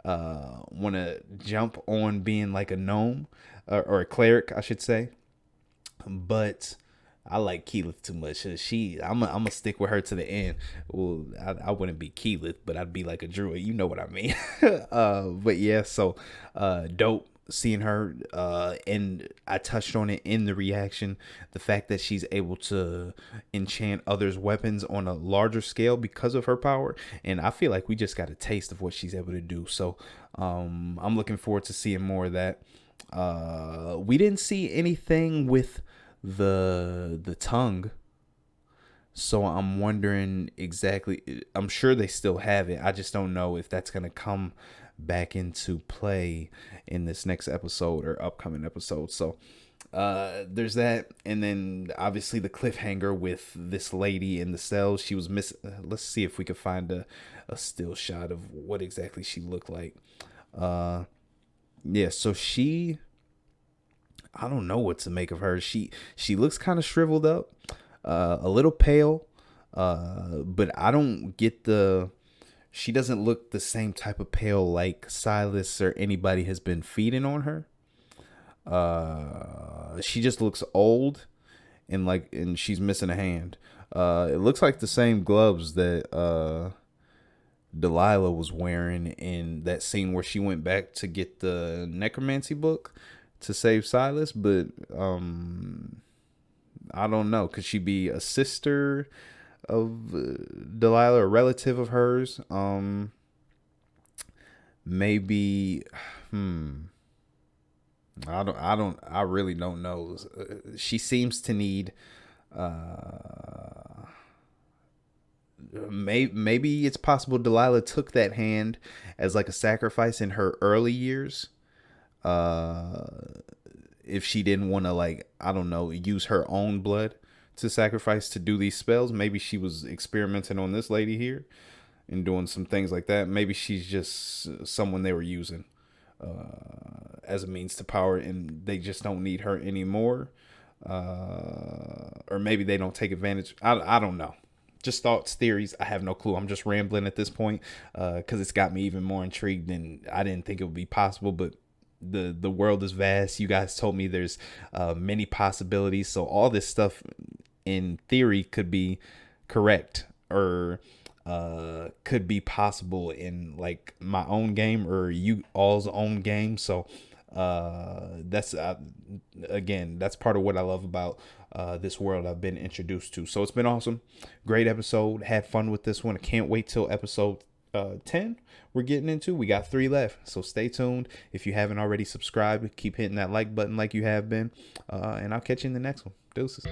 Speaker 3: want to jump on being like a gnome, or a cleric, I should say. But I like Keyleth too much. I'm gonna stick with her to the end. Well, I wouldn't be Keyleth, but I'd be like a druid. You know what I mean? But yeah, so dope seeing her. And I touched on it in the reaction. The fact that she's able to enchant others' weapons on a larger scale because of her power. And I feel like we just got a taste of what she's able to do. So I'm looking forward to seeing more of that. We didn't see anything with the tongue, so I'm wondering exactly. I'm sure they still have it. I just don't know if that's gonna come back into play in this next episode or upcoming episode. So there's that. And then obviously the cliffhanger with this lady in the cell. She was missing. Let's see if we could find a still shot of what exactly she looked like. Yeah, so I don't know what to make of her. She looks kind of shriveled up, a little pale, but I don't get the she doesn't look the same type of pale like Silas or anybody has been feeding on her. She just looks old and she's missing a hand. It looks like the same gloves that Delilah was wearing in that scene where she went back to get the necromancy book to save Silas, but I don't know. Could she be a sister of Delilah, a relative of hers? Maybe. I really don't know. She seems to need. Maybe it's possible Delilah took that hand as like a sacrifice in her early years. If she didn't want to, like, I don't know, use her own blood to sacrifice to do these spells. Maybe she was experimenting on this lady here and doing some things like that. Maybe she's just someone they were using as a means to power, and they just don't need her anymore. Or maybe they don't take advantage. I don't know. Just thoughts, theories. I have no clue. I'm just rambling at this point because it's got me even more intrigued, and I didn't think it would be possible, but the world is vast. You guys told me there's many possibilities, so all this stuff in theory could be correct or could be possible in like my own game or you all's own game. So that's again, that's part of what I love about this world I've been introduced to. So it's been awesome. Great episode. Had fun with this one. I can't wait till episode 10 we're getting into. We got 3 left, so stay tuned. If you haven't already subscribed, keep hitting that like button like you have been, and I'll catch you in the next one. Deuces.